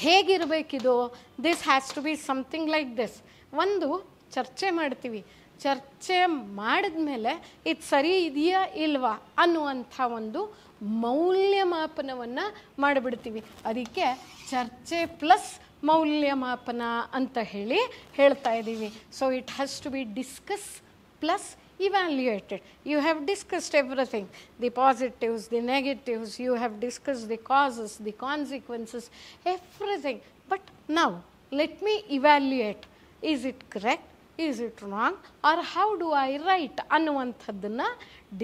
ಹೇಗಿರಬೇಕಿದು? This has to be something like this. ಒಂದು ಚರ್ಚೆ ಮಾಡ್ತೀವಿ, ಚರ್ಚೆ ಮಾಡಿದ್ಮೇಲೆ ಇದು ಸರಿ ಇದೆಯಾ ಇಲ್ವಾ ಅನ್ನುವಂಥ ಒಂದು ಮೌಲ್ಯಮಾಪನವನ್ನು ಮಾಡಿಬಿಡ್ತೀವಿ. ಅದಕ್ಕೆ ಚರ್ಚೆ ಪ್ಲಸ್ ಮೌಲ್ಯಮಾಪನ ಅಂತ ಹೇಳ್ತಾ ಇದ್ದೀವಿ. So it has to be discuss plus evaluated. You have discussed everything, the positives, the negatives, you have discussed the causes, the consequences, everything. But now let me evaluate, is it correct, is it wrong, or how do I write ಅನ್ನುವಂಥದ್ದನ್ನು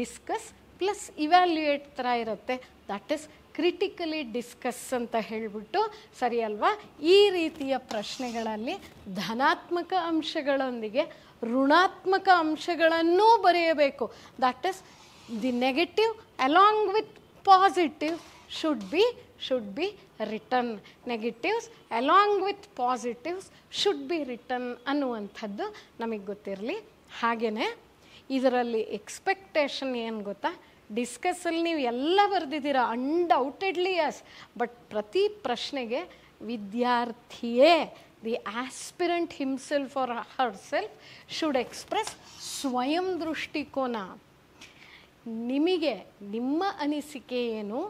ಡಿಸ್ಕಸ್ ಪ್ಲಸ್ ಇವ್ಯಾಲ್ಯೂಯೇಟ್ ಥರ ಇರುತ್ತೆ. ದಟ್ ಈಸ್ ಕ್ರಿಟಿಕಲಿ ಡಿಸ್ಕಸ್ ಅಂತ ಹೇಳಿಬಿಟ್ಟು, ಸರಿ ಅಲ್ವಾ? ಈ ರೀತಿಯ ಪ್ರಶ್ನೆಗಳಲ್ಲಿ ಧನಾತ್ಮಕ ಅಂಶಗಳೊಂದಿಗೆ ಋಣಾತ್ಮಕ ಅಂಶಗಳನ್ನೂ ಬರೆಯಬೇಕು. That is the negative along with positive should be return. Negatives along with positives should be return ಅನ್ನುವಂಥದ್ದು ನಮಗೆ ಗೊತ್ತಿರಲಿ. ಹಾಗೆಯೇ ಇದರಲ್ಲಿ ಎಕ್ಸ್ಪೆಕ್ಟೇಷನ್ ಏನು ಗೊತ್ತಾ? ಡಿಸ್ಕಸ್ಸಲ್ಲಿ ನೀವು ಎಲ್ಲ ಬರೆದಿದ್ದೀರಾ ಅನ್ಡೌಟೆಡ್ಲಿ ಎಸ್, ಬಟ್ ಪ್ರತಿ ಪ್ರಶ್ನೆಗೆ ವಿದ್ಯಾರ್ಥಿಯೇ, the aspirant himself or herself should express ಸ್ವಯಂ ದೃಷ್ಟಿಕೋನ. ನಿಮಗೆ ನಿಮ್ಮ ಅನಿಸಿಕೆ ಏನು,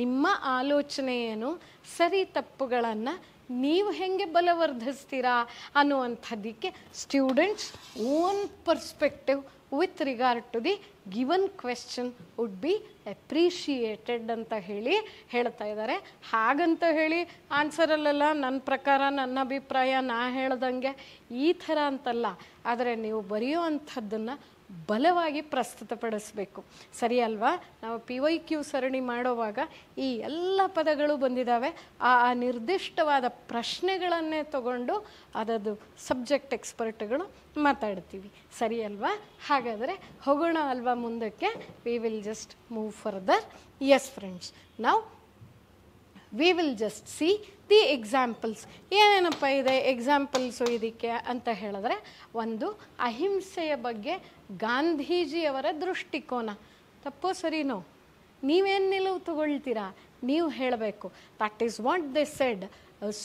ನಿಮ್ಮ ಆಲೋಚನೆ ಏನು, ಸರಿ ತಪ್ಪುಗಳನ್ನು ನೀವು ಹೇಗೆ ಬಲವರ್ಧಿಸ್ತೀರಾ ಅನ್ನುವಂಥದ್ದಕ್ಕೆ students own perspective with regard to the given question would be appreciated ಅಂತ ಹೇಳ್ತಾ ಇದ್ದಾರೆ. ಹಾಗಂತ ಹೇಳಿ ಆನ್ಸರಲ್ಲೆಲ್ಲ ನನ್ನ ಪ್ರಕಾರ ನನ್ನ ಅಭಿಪ್ರಾಯ ನಾ ಹೇಳ್ದಂಗೆ ಈ ಥರ ಅಂತಲ್ಲ, ಆದರೆ ನೀವು ಬರೆಯೋ ಅಂಥದ್ದನ್ನು ಬಲವಾಗಿ ಪ್ರಸ್ತುತಪಡಿಸಬೇಕು. ಸರಿ ಅಲ್ವಾ? ನಾವು PYQ ಸರಣಿ ಮಾಡೋವಾಗ ಈ ಎಲ್ಲ ಪದಗಳು ಬಂದಿದ್ದಾವೆ. ಆ ನಿರ್ದಿಷ್ಟವಾದ ಪ್ರಶ್ನೆಗಳನ್ನೇ ತಗೊಂಡು ಅದದು ಸಬ್ಜೆಕ್ಟ್ ಎಕ್ಸ್ಪರ್ಟ್ಗಳು ಮಾತಾಡ್ತೀವಿ. ಸರಿ ಅಲ್ವಾ? ಹಾಗಾದರೆ ಹೋಗೋಣ ಅಲ್ವಾ ಮುಂದಕ್ಕೆ? We will just move further. Yes friends, ನಾವು we will just see the examples. ಏನೇನಪ್ಪ ಇದೆ ಎಕ್ಸಾಂಪಲ್ಸು ಇದಕ್ಕೆ ಅಂತ ಹೇಳಿದ್ರೆ, ಒಂದು ಅಹಿಂಸೆಯ ಬಗ್ಗೆ ಗಾಂಧೀಜಿಯವರ ದೃಷ್ಟಿಕೋನ. ತಪ್ಪೋ ಸರಿನೋ? ನೀವೇನು ನಿಲುವು ತಗೊಳ್ತೀರಾ? ನೀವು ಹೇಳಬೇಕು. That is what they said.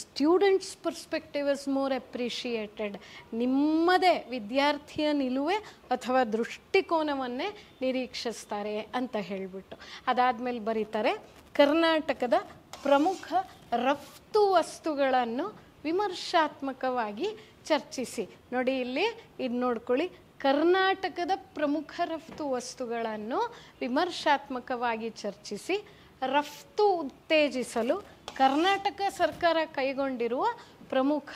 Students perspective is more appreciated. ನಿಮ್ಮದೇ ವಿದ್ಯಾರ್ಥಿಯ ನಿಲುವೆ ಅಥವಾ ದೃಷ್ಟಿಕೋನವನ್ನೇ ನಿರೀಕ್ಷಿಸ್ತಾರೆ ಅಂತ ಹೇಳಿಬಿಟ್ಟು. ಅದಾದಮೇಲೆ ಬರೀತಾರೆ, ಕರ್ನಾಟಕದ ಪ್ರಮುಖ ರಫ್ತು ವಸ್ತುಗಳನ್ನು ವಿಮರ್ಶಾತ್ಮಕವಾಗಿ ಚರ್ಚಿಸಿ. ನೋಡಿ ಇಲ್ಲಿ ಇದು ನೋಡ್ಕೊಳ್ಳಿ, ಕರ್ನಾಟಕದ ಪ್ರಮುಖ ರಫ್ತು ವಸ್ತುಗಳನ್ನು ವಿಮರ್ಶಾತ್ಮಕವಾಗಿ ಚರ್ಚಿಸಿ ರಫ್ತು ಉತ್ತೇಜಿಸಲು ಕರ್ನಾಟಕ ಸರ್ಕಾರ ಕೈಗೊಂಡಿರುವ ಪ್ರಮುಖ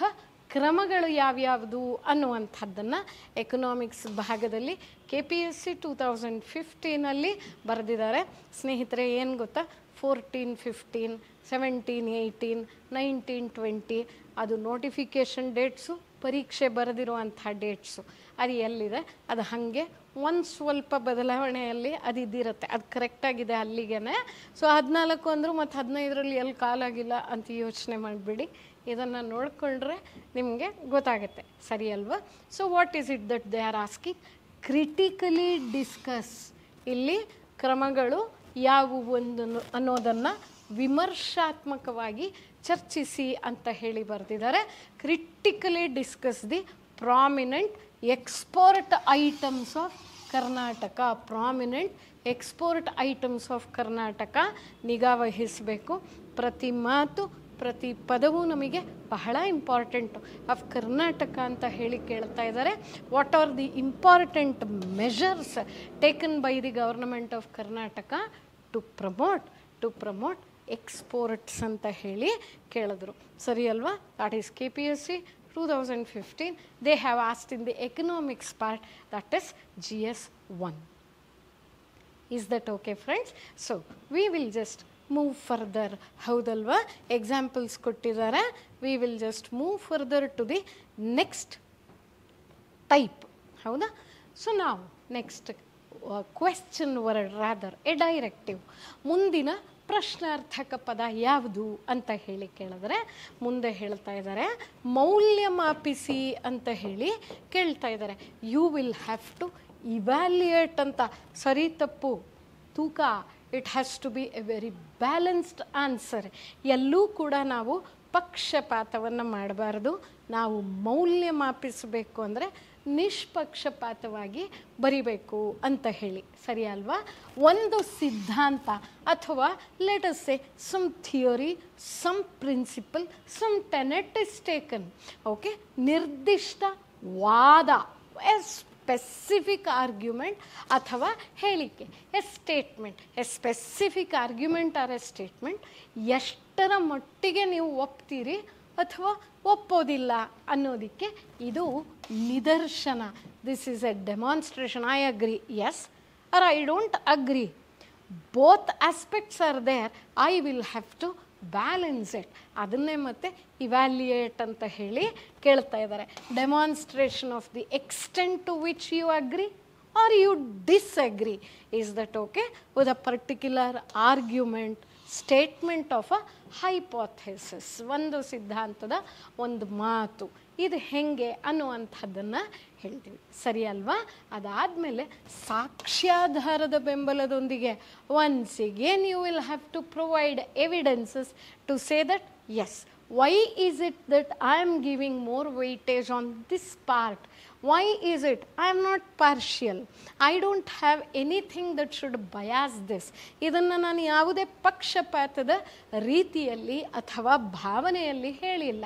ಕ್ರಮಗಳು ಯಾವ್ಯಾವುದು ಅನ್ನುವಂಥದ್ದನ್ನು ಎಕನಾಮಿಕ್ಸ್ ಭಾಗದಲ್ಲಿ KPSC 2015 ಬರೆದಿದ್ದಾರೆ. ಸ್ನೇಹಿತರೆ, ಏನು ಗೊತ್ತಾ? 14, 15, 17, 18, 19, 20 ಅದು ನೋಟಿಫಿಕೇಷನ್ ಡೇಟ್ಸು, ಪರೀಕ್ಷೆ ಬರೆದಿರುವಂಥ ಡೇಟ್ಸು ಅದು ಎಲ್ಲಿದೆ ಅದು ಹಾಗೆ ಒಂದು ಸ್ವಲ್ಪ ಬದಲಾವಣೆಯಲ್ಲಿ ಅದು ಇದ್ದಿರುತ್ತೆ. ಅದು ಕರೆಕ್ಟಾಗಿದೆ ಅಲ್ಲಿಗೆ. ಸೊ 14 ಅಂದರು ಮತ್ತು 15ರಲ್ಲಿ ಎಲ್ಲಿ ಕಾಲಾಗಿಲ್ಲ ಅಂತ ಯೋಚನೆ ಮಾಡಿಬಿಡಿ. ಇದನ್ನು ನೋಡಿಕೊಂಡ್ರೆ ನಿಮಗೆ ಗೊತ್ತಾಗುತ್ತೆ. ಸರಿ ಅಲ್ವಾ? So what is it that they are asking? Critically discuss. ಇಲ್ಲಿ ಕ್ರಮಗಳು ಯಾವುವು ಅನ್ನೋದನ್ನು ವಿಮರ್ಶಾತ್ಮಕವಾಗಿ ಚರ್ಚಿಸಿ ಅಂತ ಹೇಳಿ ಬರೆದಿದ್ದಾರೆ. Critically discuss the prominent export items of Karnataka. Prominent export items of Karnataka ನಿಗಾ ವಹಿಸಬೇಕು. ಪ್ರತಿ ಮಾತು ಪ್ರತಿ ಪದವೂ ನಮಗೆ ಬಹಳ ಇಂಪಾರ್ಟೆಂಟು. ಆಫ್ ಕರ್ನಾಟಕ ಅಂತ ಹೇಳಿ ಕೇಳ್ತಾ ಇದ್ದಾರೆ. What are the important measures taken by the government of Karnataka to promote exports ಅಂತ ಹೇಳಿ ಕೇಳಿದ್ರು. ಸರಿ ಅಲ್ವಾ? That is KPSC 2015. They have asked in the economics part, that is GS 1. Is that okay, friends? So we will just move further. ಹೌದಲ್ವಾ? ಎಕ್ಸಾಂಪಲ್ಸ್ ಕೊಟ್ಟಿದ್ದಾರೆ. We will just move further to the next type. ಹೌದಾ? So now next question word, rather a directive. ಮುಂದಿನ ಪ್ರಶ್ನಾರ್ಥಕ ಪದ ಯಾವುದು ಅಂತ ಹೇಳಿ ಕೇಳಿದ್ರೆ ಮುಂದೆ ಹೇಳ್ತಾ ಇದ್ದಾರೆ ಮೌಲ್ಯಮಾಪಿಸಿ ಅಂತ ಹೇಳಿ ಕೇಳ್ತಾ ಇದ್ದಾರೆ. You will have to evaluate ಅಂತ. ಸರಿ ತಪ್ಪು ತೂಕ, it has to be a very balanced answer. ಎಲ್ಲೂ ಕೂಡ ನಾವು ಪಕ್ಷಪಾತವನ್ನು ಮಾಡಬಾರ್ದು. ನಾವು ಮೌಲ್ಯಮಾಪಿಸಬೇಕು ಅಂದರೆ ನಿಷ್ಪಕ್ಷಪಾತವಾಗಿ ಬರಿಬೇಕು ಅಂತ ಹೇಳಿ. ಸರಿ ಅಲ್ವಾ? ಒಂದು ಸಿದ್ಧಾಂತ ಅಥವಾ let us say some theory, some principle, some tenet is taken. Okay, ನಿರ್ದಿಷ್ಟ ವಾದ, ಎ ಸ್ಪೆಸಿಫಿಕ್ ಆರ್ಗ್ಯುಮೆಂಟ್ ಅಥವಾ ಹೇಳಿಕೆ, a statement, a specific argument or a statement ಎಷ್ಟರ ಮಟ್ಟಿಗೆ ನೀವು ಒಪ್ತೀರಿ ಅಥವಾ ಒಪ್ಪೋದಿಲ್ಲ ಅನ್ನೋದಕ್ಕೆ ಇದು ನಿದರ್ಶನ. This is a demonstration. I agree, yes, or I don't agree. Both aspects are there. I will have to balance it. ಅದನ್ನೇ ಮತ್ತೆ ಇವ್ಯಾಲ್ಯೂಯೇಟ್ ಅಂತ ಹೇಳಿ ಕೇಳ್ತಾ ಇದ್ದಾರೆ. Demonstration of the extent to which you agree or you disagree. Is that okay? With a particular argument, statement of a hypothesis, ಒಂದು ಸಿದ್ಧಾಂತದ ಒಂದು ಮಾತು, ಇದು ಹೆಂಗೆ ಅನ್ನುವಂಥದ್ದನ್ನು ಹೇಳ್ತೀವಿ. ಸರಿ ಅಲ್ವಾ? ಅದಾದಮೇಲೆ ಸಾಕ್ಷ್ಯಾಧಾರದ ಬೆಂಬಲದೊಂದಿಗೆ once again you will have to provide evidences to say that yes, why is it that I am giving more weightage on this part? Why is it? I am not partial. I don't have anything that should bias this. ಇದನ್ನು ನಾನು ಯಾವುದೇ ಪಕ್ಷಪಾತದ ರೀತಿಯಲ್ಲಿ ಅಥವಾ ಭಾವನೆಯಲ್ಲಿ ಹೇಳಿಲ್ಲ.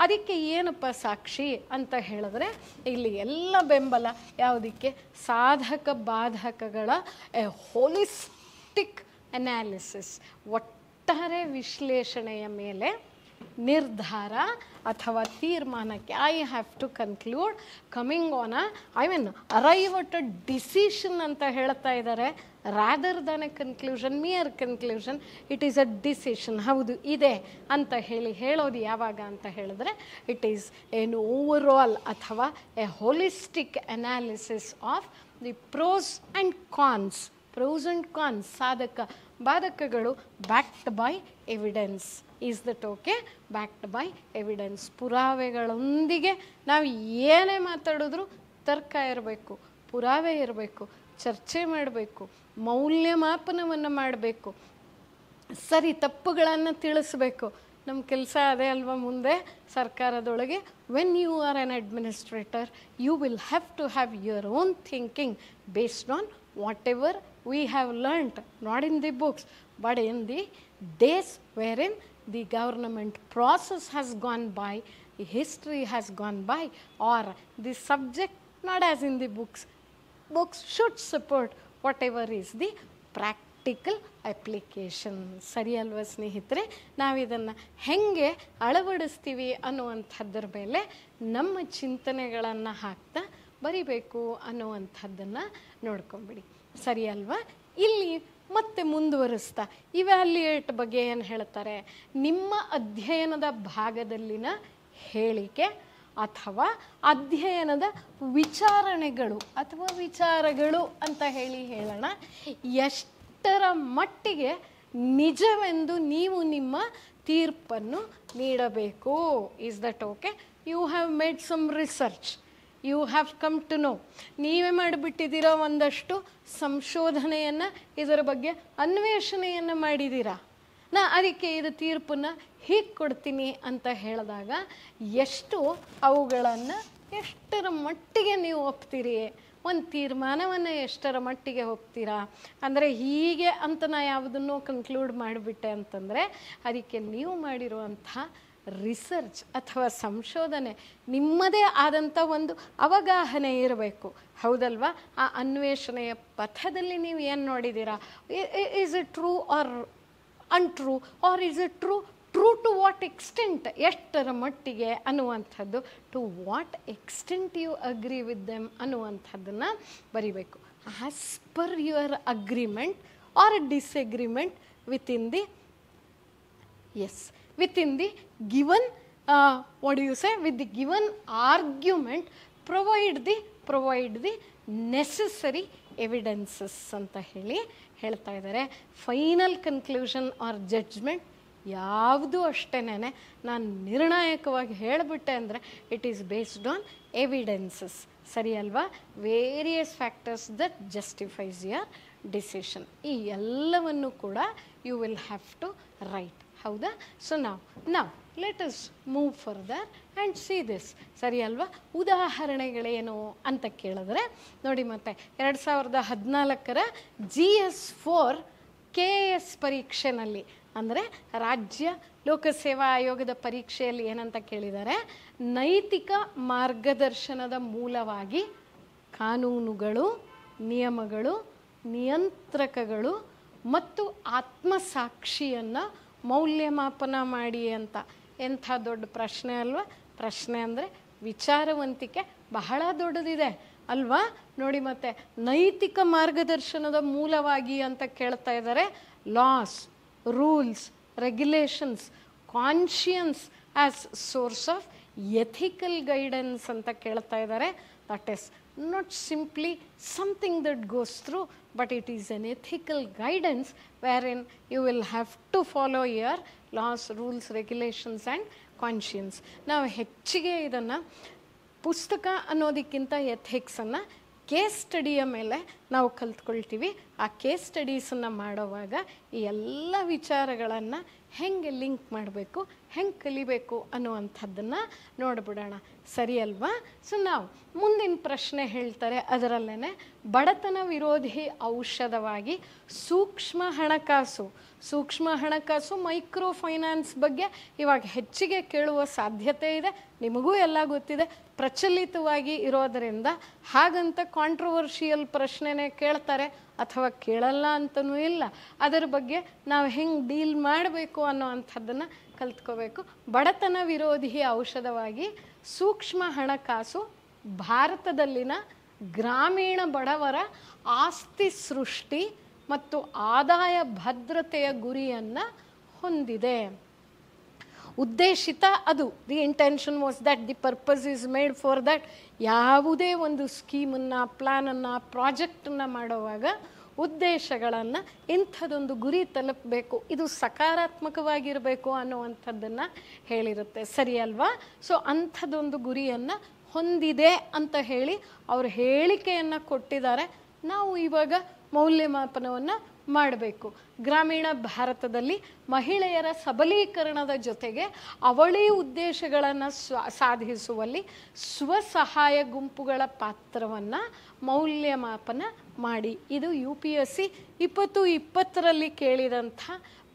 ಅದಕ್ಕೆ ಏನಪ್ಪ ಸಾಕ್ಷಿ ಅಂತ ಹೇಳಿದ್ರೆ ಇಲ್ಲಿ ಎಲ್ಲ ಬೆಂಬಲ ಯಾವುದಕ್ಕೆ? ಸಾಧಕ ಬಾಧಕಗಳ ಎ ಹೋಲಿಸ್ಟಿಕ್ ಅನಾಲಿಸಿಸ್, ಒಟ್ಟಾರೆ ವಿಶ್ಲೇಷಣೆಯ ಮೇಲೆ ನಿರ್ಧಾರ ಅಥವಾ ತೀರ್ಮಾನಕ್ಕೆ. I have to conclude coming on arrive at a decision ಅಂತ ಹೇಳ್ತಾ ಇದ್ದಾರೆ. Rather than a conclusion, mere conclusion, it is a decision. ಹೌದು ಇದೆ ಅಂತ ಹೇಳೋದು ಯಾವಾಗ ಅಂತ ಹೇಳಿದ್ರೆ it is an overall ಅಥವಾ a holistic analysis of the pros and cons. Pros and cons, ಸಾಧಕ ಬಾಧಕಗಳು, backed by evidence. Is that okay? Backed by evidence, ಪುರಾವೆಗಳೊಂದಿಗೆ. ನಾವು ಏನೇ ಮಾತಾಡಿದ್ರು ತರ್ಕ ಇರಬೇಕು, ಪುರಾವೆ ಇರಬೇಕು, ಚರ್ಚೆ ಮಾಡಬೇಕು, ಮೌಲ್ಯಮಾಪನವನ್ನು ಮಾಡಬೇಕು, ಸರಿ ತಪ್ಪುಗಳನ್ನು ತಿಳಿಸ್ಬೇಕು. ನಮ್ಮ ಕೆಲಸ ಅದೇ ಅಲ್ವಾ ಮುಂದೆ ಸರ್ಕಾರದೊಳಗೆ. When you are an administrator you will have to have your own thinking based on whatever we have learnt, not in the books, but in the days wherein the government process has gone by, the history has gone by, or the subject not as in the books. Books should support whatever is the practical application. ಸರಿ ಅಲ್ವಾ ಸ್ನೇಹಿತರೆ? ನಾವಿದನ್ನು ಹೆಂಗೆ ಅಳವಡಿಸ್ತೀವಿ ಅನ್ನುವಂಥದ್ರ ಮೇಲೆ ನಮ್ಮ ಚಿಂತನೆಗಳನ್ನು ಹಾಕ್ತಾ ಬರಿಬೇಕು ಅನ್ನುವಂಥದ್ದನ್ನು ನೋಡ್ಕೊಂಬಿಡಿ. ಸರಿ ಅಲ್ವಾ? ಇಲ್ಲಿ ಮತ್ತೆ ಮುಂದುವರಿಸ್ತಾ ಇವ್ಯಾಲ್ಯೂಯೇಟ್ ಬಗ್ಗೆ ಏನು ಹೇಳ್ತಾರೆ? ನಿಮ್ಮ ಅಧ್ಯಯನದ ಭಾಗದಲ್ಲಿನ ಹೇಳಿಕೆ ಅಥವಾ ಅಧ್ಯಯನದ ವಿಚಾರಣೆಗಳು ಅಥವಾ ವಿಚಾರಗಳು ಅಂತ ಹೇಳೋಣ, ಎಷ್ಟರ ಮಟ್ಟಿಗೆ ನಿಜವೆಂದು ನೀವು ನಿಮ್ಮ ತೀರ್ಪನ್ನು ನೀಡಬೇಕು. Is that okay? You have made some research, you have come to know. ನೀವೇ ಮಾಡಿಬಿಟ್ಟಿದ್ದೀರಾ, ಒಂದಷ್ಟು ಸಂಶೋಧನೆಯನ್ನು, ಇದರ ಬಗ್ಗೆ ಅನ್ವೇಷಣೆಯನ್ನು ಮಾಡಿದ್ದೀರಾ. ಅದಕ್ಕೆ ಇದು ತೀರ್ಪನ್ನು ಹೀಗೆ ಕೊಡ್ತೀನಿ ಅಂತ ಹೇಳಿದಾಗ ಎಷ್ಟು ಅವುಗಳನ್ನು ಎಷ್ಟರ ಮಟ್ಟಿಗೆ ನೀವು ಒಪ್ತೀರಿ ಒಂದು ತೀರ್ಮಾನವನ್ನು ಎಷ್ಟರ ಮಟ್ಟಿಗೆ ಹೋಗ್ತೀರಾ. ಅಂದರೆ ಹೀಗೆ ಅಂತ ನಾ ಯಾವುದನ್ನು ಕನ್ಕ್ಲೂಡ್ ಮಾಡಿಬಿಟ್ಟೆ ಅಂತಂದರೆ ಅದಕ್ಕೆ ನೀವು ಮಾಡಿರುವಂಥ ರಿಸರ್ಚ್ ಅಥವಾ ಸಂಶೋಧನೆ ನಿಮ್ಮದೇ ಆದಂಥ ಒಂದು ಅವಗಾಹನೆ ಇರಬೇಕು, ಹೌದಲ್ವಾ? ಆ ಅನ್ವೇಷಣೆಯ ಪಥದಲ್ಲಿ ನೀವು ಏನು ನೋಡಿದ್ದೀರಾ, is it true or untrue, or is it true, true to what extent, ಎಷ್ಟರ ಮಟ್ಟಿಗೆ ಅನ್ನುವಂಥದ್ದು, to what extent you agree with them ಅನ್ನುವಂಥದ್ದನ್ನು ಬರಿಬೇಕು. As per your agreement or disagreement within the within the given what do you say, with the given argument provide the necessary evidences ಅಂತ ಹೇಳ್ತಾ ಇದ್ದಾರೆ. ಫೈನಲ್ ಕನ್ಕ್ಲೂಷನ್ ಆರ್ ಜಡ್ಜ್ಮೆಂಟ್ ಯಾವುದು ಅಷ್ಟೇನೆ ನಾನು ನಿರ್ಣಾಯಕವಾಗಿ ಹೇಳಿಬಿಟ್ಟೆ ಅಂದರೆ it is based on evidences, ಸರಿ ಅಲ್ವಾ? Various factors that justifies your decision. ಈ ಎಲ್ಲವನ್ನು ಕೂಡ you will have to write, ಹೌದಾ? ಸೊ ನಾವು let us move further and see this, ಸರಿ ಅಲ್ವಾ? ಉದಾಹರಣೆಗಳೇನು ಅಂತ ಕೇಳಿದ್ರೆ ನೋಡಿ, ಮತ್ತೆ 2014 GS4 KS ಪರೀಕ್ಷೆನಲ್ಲಿ, ಅಂದರೆ ರಾಜ್ಯ ಲೋಕಸೇವಾ ಆಯೋಗದ ಪರೀಕ್ಷೆಯಲ್ಲಿ ಏನಂತ ಕೇಳಿದ್ದಾರೆ, ನೈತಿಕ ಮಾರ್ಗದರ್ಶನದ ಮೂಲವಾಗಿ ಕಾನೂನುಗಳು, ನಿಯಮಗಳು, ನಿಯಂತ್ರಕಗಳು ಮತ್ತು ಆತ್ಮಸಾಕ್ಷಿಯನ್ನು ಮೌಲ್ಯಮಾಪನ ಮಾಡಿ ಅಂತ. ಎಂಥ ದೊಡ್ಡ ಪ್ರಶ್ನೆ ಅಲ್ವಾ? ಪ್ರಶ್ನೆ ಅಂದರೆ ವಿಚಾರವಂತಿಕೆ ಬಹಳ ದೊಡ್ಡದಿದೆ ಅಲ್ವಾ? ನೋಡಿ, ಮತ್ತೆ ನೈತಿಕ ಮಾರ್ಗದರ್ಶನದ ಮೂಲವಾಗಿ ಅಂತ ಕೇಳ್ತಾ ಇದ್ದಾರೆ. Loss, rules, regulations, conscience as source of ethical guidance ಅಂತ ಕೇಳ್ತಾ ಇದ್ದಾರೆ. That is not simply something that goes through, but it is an ethical guidance wherein you will have to follow your laws, rules, regulations and conscience. ನಾವು ಹೆಚ್ಚಿಗೆ ಇದನ್ನು ಪುಸ್ತಕ ಅನ್ನೋದಕ್ಕಿಂತ ಎಥಿಕ್ಸನ್ನು ಕೇಸ್ ಸ್ಟಡಿಯ ಮೇಲೆ ನಾವು ಕಲ್ತ್ಕೊಳ್ತೀವಿ. ಆ ಕೇಸ್ ಸ್ಟಡೀಸನ್ನು ಮಾಡುವಾಗ ಈ ಎಲ್ಲ ವಿಚಾರಗಳನ್ನು ಹೆಂಗೆ ಲಿಂಕ್ ಮಾಡಬೇಕು, ಹೆಂಗೆ ಕಲಿಬೇಕು ಅನ್ನುವಂಥದ್ದನ್ನು ನೋಡಿಬಿಡೋಣ, ಸರಿ ಅಲ್ವಾ? ಸೊ ನಾವು ಮುಂದಿನ ಪ್ರಶ್ನೆ ಹೇಳ್ತಾರೆ, ಅದರಲ್ಲೇ ಬಡತನ ವಿರೋಧಿ ಔಷಧವಾಗಿ ಸೂಕ್ಷ್ಮ ಹಣಕಾಸು ಮೈಕ್ರೋ ಫೈನಾನ್ಸ್ ಬಗ್ಗೆ ಇವಾಗ ಹೆಚ್ಚಿಗೆ ಕೇಳುವ ಸಾಧ್ಯತೆ ಇದೆ. ನಿಮಗೂ ಎಲ್ಲ ಗೊತ್ತಿದೆ, ಪ್ರಚಲಿತವಾಗಿ ಇರೋದರಿಂದ ಹಾಗಂತ ಕಾಂಟ್ರವರ್ಷಿಯಲ್ ಪ್ರಶ್ನೆನೇ ಕೇಳ್ತಾರೆ ಅಥವಾ ಕೇಳಲ್ಲ ಅಂತನೂ ಇಲ್ಲ. ಅದರ ಬಗ್ಗೆ ನಾವು ಹೆಂಗೆ ಡೀಲ್ ಮಾಡಬೇಕು ಅನ್ನೋ ಅಂಥದ್ದನ್ನು ಕಲ್ತ್ಕೋಬೇಕು. ಬಡತನ ವಿರೋಧಿ ಔಷಧವಾಗಿ ಸೂಕ್ಷ್ಮ ಹಣಕಾಸು ಭಾರತದಲ್ಲಿನ ಗ್ರಾಮೀಣ ಬಡವರ ಆಸ್ತಿ ಸೃಷ್ಟಿ ಮತ್ತು ಆದಾಯ ಭದ್ರತೆಯ ಗುರಿಯನ್ನು ಹೊಂದಿದೆ. ಉದ್ದೇಶಿತ ಅದು, the intention was that, the purpose is made for that. ಯಾವುದೇ ಒಂದು ಸ್ಕೀಮನ್ನು, ಪ್ಲ್ಯಾನನ್ನು, ಪ್ರಾಜೆಕ್ಟನ್ನು ಮಾಡುವಾಗ ಉದ್ದೇಶಗಳನ್ನು, ಇಂಥದ್ದೊಂದು ಗುರಿ ತಲುಪಬೇಕು, ಇದು ಸಕಾರಾತ್ಮಕವಾಗಿರಬೇಕು ಅನ್ನುವಂಥದ್ದನ್ನು ಹೇಳಿರುತ್ತೆ, ಸರಿ ಅಲ್ವಾ? ಸೊ ಅಂಥದ್ದೊಂದು ಗುರಿಯನ್ನು ಹೊಂದಿದೆ ಅಂತ ಹೇಳಿ ಅವರು ಹೇಳಿಕೆಯನ್ನು ಕೊಟ್ಟಿದ್ದಾರೆ. ನಾವು ಇವಾಗ ಮೌಲ್ಯಮಾಪನವನ್ನು ಮಾಡಬೇಕು. ಗ್ರಾಮೀಣ ಭಾರತದಲ್ಲಿ ಮಹಿಳೆಯರ ಸಬಲೀಕರಣದ ಜೊತೆಗೆ ಅವಳಿ ಉದ್ದೇಶಗಳನ್ನು ಸಾಧಿಸುವಲ್ಲಿ ಸ್ವಸಹಾಯ ಗುಂಪುಗಳ ಪಾತ್ರವನ್ನು ಮೌಲ್ಯಮಾಪನ ಮಾಡಿ. ಇದು UPSC 2020 ಕೇಳಿದಂಥ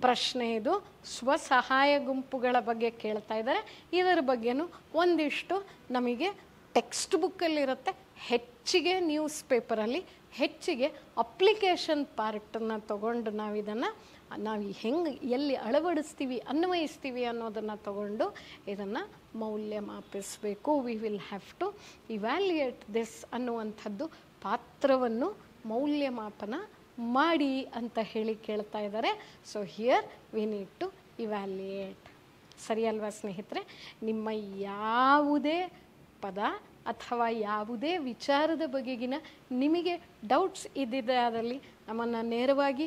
ಪ್ರಶ್ನೆ. ಇದು ಸ್ವಸಹಾಯ ಗುಂಪುಗಳ ಬಗ್ಗೆ ಕೇಳ್ತಾ ಇದ್ದಾರೆ. ಇದರ ಬಗ್ಗೆನೂ ಒಂದಿಷ್ಟು ನಮಗೆ ಟೆಕ್ಸ್ಟ್ ಬುಕ್ಕಲ್ಲಿರುತ್ತೆ, ಹೆಚ್ಚಿಗೆ ನ್ಯೂಸ್ ಪೇಪರಲ್ಲಿ, ಹೆಚ್ಚಿಗೆ ಅಪ್ಲಿಕೇಶನ್ ಪಾರ್ಟನ್ನು ತಗೊಂಡು ನಾವು ಹೆಂಗೆ ಎಲ್ಲಿ ಅಳವಡಿಸ್ತೀವಿ, ಅನ್ವಯಿಸ್ತೀವಿ ಅನ್ನೋದನ್ನು ತಗೊಂಡು ಇದನ್ನು ಮೌಲ್ಯಮಾಪಿಸಬೇಕು. We will have to evaluate this ಅನ್ನುವಂಥದ್ದು ಪಾತ್ರವನ್ನು ಮೌಲ್ಯಮಾಪನ ಮಾಡಿ ಅಂತ ಹೇಳಿ ಕೇಳ್ತಾ ಇದ್ದಾರೆ. So here we need to evaluate, ಸರಿ ಅಲ್ವಾ ಸ್ನೇಹಿತರೆ? ನಿಮ್ಮ ಯಾವುದೇ ಪದ ಅಥವಾ ಯಾವುದೇ ವಿಚಾರದ ಬಗೆಗಿನ ನಿಮಗೆ ಡೌಟ್ಸ್ ಇದ್ದಿದ್ದೆ ಅದರಲ್ಲಿ ನಮ್ಮನ್ನು ನೇರವಾಗಿ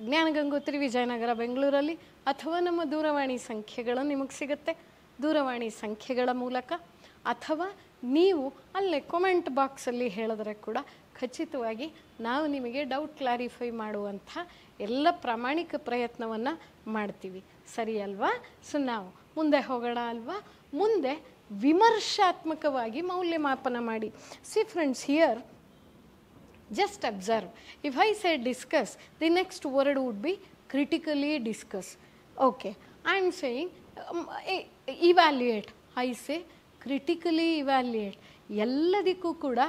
ಜ್ಞಾನಗಂಗೋತ್ರಿ ವಿಜಯನಗರ ಬೆಂಗಳೂರಲ್ಲಿ ಅಥವಾ ನಮ್ಮ ದೂರವಾಣಿ ಸಂಖ್ಯೆಗಳು ನಿಮಗೆ ಸಿಗುತ್ತೆ, ದೂರವಾಣಿ ಸಂಖ್ಯೆಗಳ ಮೂಲಕ, ಅಥವಾ ನೀವು ಅಲ್ಲೇ ಕಾಮೆಂಟ್ ಬಾಕ್ಸಲ್ಲಿ ಹೇಳಿದ್ರೆ ಕೂಡ ಖಚಿತವಾಗಿ ನಾವು ನಿಮಗೆ ಡೌಟ್ ಕ್ಲಾರಿಫೈ ಮಾಡುವಂಥ ಎಲ್ಲ ಪ್ರಾಮಾಣಿಕ ಪ್ರಯತ್ನವನ್ನು ಮಾಡ್ತೀವಿ, ಸರಿ ಅಲ್ವಾ? ಸೊ ನಾವು ಮುಂದೆ ಹೋಗೋಣ ಅಲ್ವಾ? ಮುಂದೆ ವಿಮರ್ಶಾತ್ಮಕವಾಗಿ ಮೌಲ್ಯಮಾಪನ ಮಾಡಿ. C friends, here Just observe. If I say discuss, the next word would be critically discuss. Okay, I am saying evaluate. I say critically evaluate. ಎಲ್ಲದಕ್ಕೂ ಕೂಡ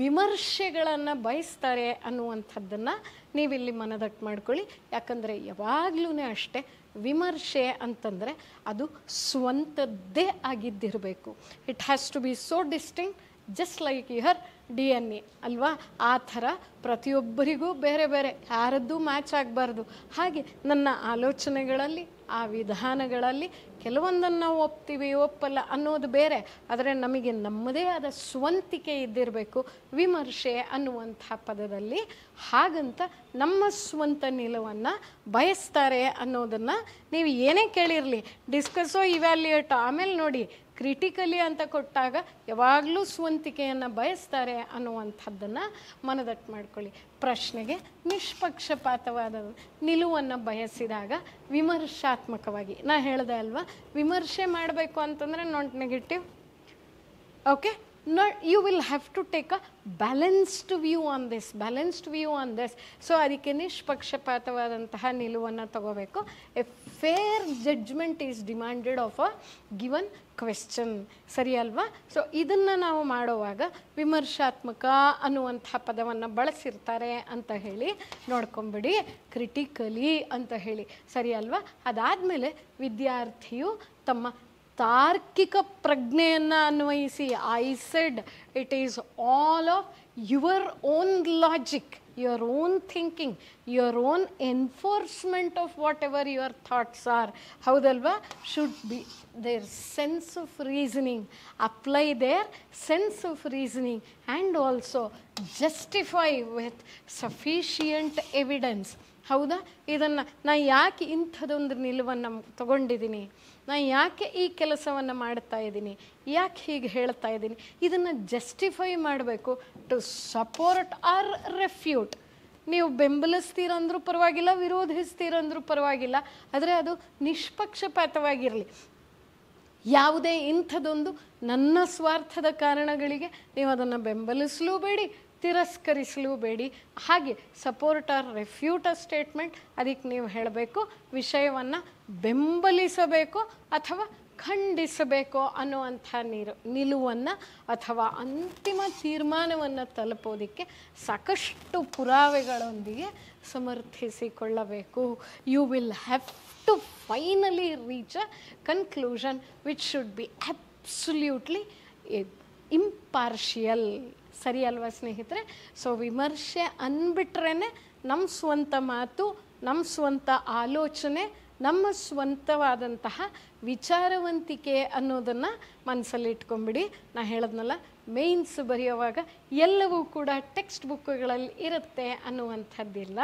ವಿಮರ್ಶೆಗಳನ್ನು ಬಯಸ್ತಾರೆ ಅನ್ನುವಂಥದ್ದನ್ನು ನೀವಿಲ್ಲಿ ಮನದಟ್ಟು ಮಾಡ್ಕೊಳ್ಳಿ. ಯಾಕಂದರೆ ಯಾವಾಗಲೂ ಅಷ್ಟೇ ವಿಮರ್ಶೆ ಅಂತಂದರೆ ಅದು ಸ್ವಂತದ್ದೇ ಆಗಿದ್ದಿರಬೇಕು. It has to be so distinct, just like your DNA ಅಲ್ವಾ? ಆ ಥರ ಪ್ರತಿಯೊಬ್ಬರಿಗೂ ಬೇರೆ ಬೇರೆ, ಯಾರದ್ದೂ ಮ್ಯಾಚ್ ಆಗಬಾರ್ದು. ಹಾಗೆ ನನ್ನ ಆಲೋಚನೆಗಳಲ್ಲಿ, ಆ ವಿಧಾನಗಳಲ್ಲಿ ಕೆಲವೊಂದನ್ನು ಒಪ್ತೀವಿ, ಒಪ್ಪಲ್ಲ ಅನ್ನೋದು ಬೇರೆ, ಆದರೆ ನಮಗೆ ನಮ್ಮದೇ ಆದ ಸ್ವಂತಿಕೆ ಇದ್ದಿರಬೇಕು ವಿಮರ್ಶೆ ಅನ್ನುವಂಥ ಪದದಲ್ಲಿ. ಹಾಗಂತ ನಮ್ಮ ಸ್ವಂತ ನಿಲುವನ್ನು ಬಯಸ್ತಾರೆ ಅನ್ನೋದನ್ನು ನೀವು ಏನೇ ಕೇಳಿರಲಿ, ಡಿಸ್ಕಸ್ಸೋ ಇವ್ಯಾಲ್ಯೂಯೇಟ್, ಆಮೇಲೆ ನೋಡಿ ಕ್ರಿಟಿಕಲಿ ಅಂತ ಕೊಟ್ಟಾಗ ಯಾವಾಗಲೂ ಸ್ವಂತಿಕೆಯನ್ನು ಬಯಸ್ತಾರೆ ಅನ್ನುವಂಥದ್ದನ್ನು ಮನದಟ್ಟು ಮಾಡ್ಕೊಳ್ಳಿ. ಪ್ರಶ್ನೆಗೆ ನಿಷ್ಪಕ್ಷಪಾತವಾದ ನಿಲುವನ್ನು ಬಯಸಿದಾಗ ವಿಮರ್ಶಾತ್ಮಕವಾಗಿ, ನಾ ಹೇಳಿದೆ ಅಲ್ವಾ, ವಿಮರ್ಶೆ ಮಾಡಬೇಕು ಅಂತಂದರೆ not negative. Okay, you will have to take a balanced view on this. So ಅದಕ್ಕೆ ನಿಷ್ಪಕ್ಷಪಾತವಾದಂತಹ ನಿಲುವನ್ನು ತಗೋಬೇಕು. A fair judgement is demanded of a given question, ಸರಿ ಅಲ್ವಾ? ಸೊ ಇದನ್ನು ನಾವು ಮಾಡುವಾಗ ವಿಮರ್ಶಾತ್ಮಕ ಅನ್ನುವಂಥ ಪದವನ್ನು ಬಳಸಿರ್ತಾರೆ ಅಂತ ಹೇಳಿ ನೋಡ್ಕೊಂಬಿಡಿ, ಕ್ರಿಟಿಕಲಿ ಅಂತ ಹೇಳಿ, ಸರಿ ಅಲ್ವಾ? ಅದಾದಮೇಲೆ ವಿದ್ಯಾರ್ಥಿಯು ತಮ್ಮ ತಾರ್ಕಿಕ ಪ್ರಜ್ಞೆಯನ್ನು ಅನ್ವಯಿಸಿ, I said it is all of your own logic, your own thinking, your own enforcement of what ever your thoughts are, ಹೌದಲ್ವಾ? Should be their sense of reasoning, apply their sense of reasoning and also justify with sufficient evidence. ಹೌದಾ? ಇದನ್ನು ನಾ ಯಾಕೆ ಇಂಥದ್ದೊಂದು ನಿಲುವನ್ನು ತಗೊಂಡಿದ್ದೀನಿ, ನಾ ಯಾಕೆ ಈ ಕೆಲಸವನ್ನು ಮಾಡ್ತಾ ಇದ್ದೀನಿ, ಯಾಕೆ ಹೀಗೆ ಹೇಳ್ತಾ ಇದ್ದೀನಿ, ಇದನ್ನು ಜಸ್ಟಿಫೈ ಮಾಡಬೇಕು ಟು ಸಪೋರ್ಟ್ ಆರ್ ರೆಫ್ಯೂಟ್. ನೀವು ಬೆಂಬಲಿಸ್ತೀರಂದ್ರೂ ಪರವಾಗಿಲ್ಲ, ವಿರೋಧಿಸ್ತೀರಂದ್ರೂ ಪರವಾಗಿಲ್ಲ, ಆದರೆ ಅದು ನಿಷ್ಪಕ್ಷಪಾತವಾಗಿರಲಿ. ಯಾವುದೇ ಇಂಥದ್ದೊಂದು ನನ್ನ ಸ್ವಾರ್ಥದ ಕಾರಣಗಳಿಗೆ ನೀವು ಅದನ್ನು ಬೆಂಬಲಿಸಲೂಬೇಡಿ, ತಿರಸ್ಕರಿಸಲೂಬೇಡಿ. ಹಾಗೆ support or refute a statement, ಅದಕ್ಕೆ ನೀವು ಹೇಳಬೇಕು ವಿಷಯವನ್ನು ಬೆಂಬಲಿಸಬೇಕು ಅಥವಾ ಖಂಡಿಸಬೇಕು ಅನ್ನುವಂಥ ನಿಲುವನ್ನು ಅಥವಾ ಅಂತಿಮ ತೀರ್ಮಾನವನ್ನು ತಲುಪೋದಕ್ಕೆ ಸಾಕಷ್ಟು ಪುರಾವೆಗಳೊಂದಿಗೆ ಸಮರ್ಥಿಸಿಕೊಳ್ಳಬೇಕು. You will have to finally reach a conclusion which should be absolutely impartial, ಸರಿ ಅಲ್ವಾ ಸ್ನೇಹಿತರೆ? ಸೊ ವಿಮರ್ಶೆ ಅಂದ್ಬಿಟ್ರೇ ನಮ್ಮ ಸ್ವಂತ ಮಾತು, ನಮ್ಮ ಸ್ವಂತ ಆಲೋಚನೆ, ನಮ್ಮ ಸ್ವಂತವಾದಂತಹ ವಿಚಾರವಂತಿಕೆ ಅನ್ನೋದನ್ನು ಮನಸ್ಸಲ್ಲಿ ಇಟ್ಕೊಂಬಿಡಿ. ನಾ ಹೇಳಿದ್ನಲ್ಲ, ಮೇನ್ಸ್ ಬರೆಯುವಾಗ ಎಲ್ಲವೂ ಕೂಡ ಟೆಕ್ಸ್ಟ್ ಬುಕ್ಗಳಲ್ಲಿ ಇರುತ್ತೆ ಅನ್ನುವಂಥದ್ದಿಲ್ಲ.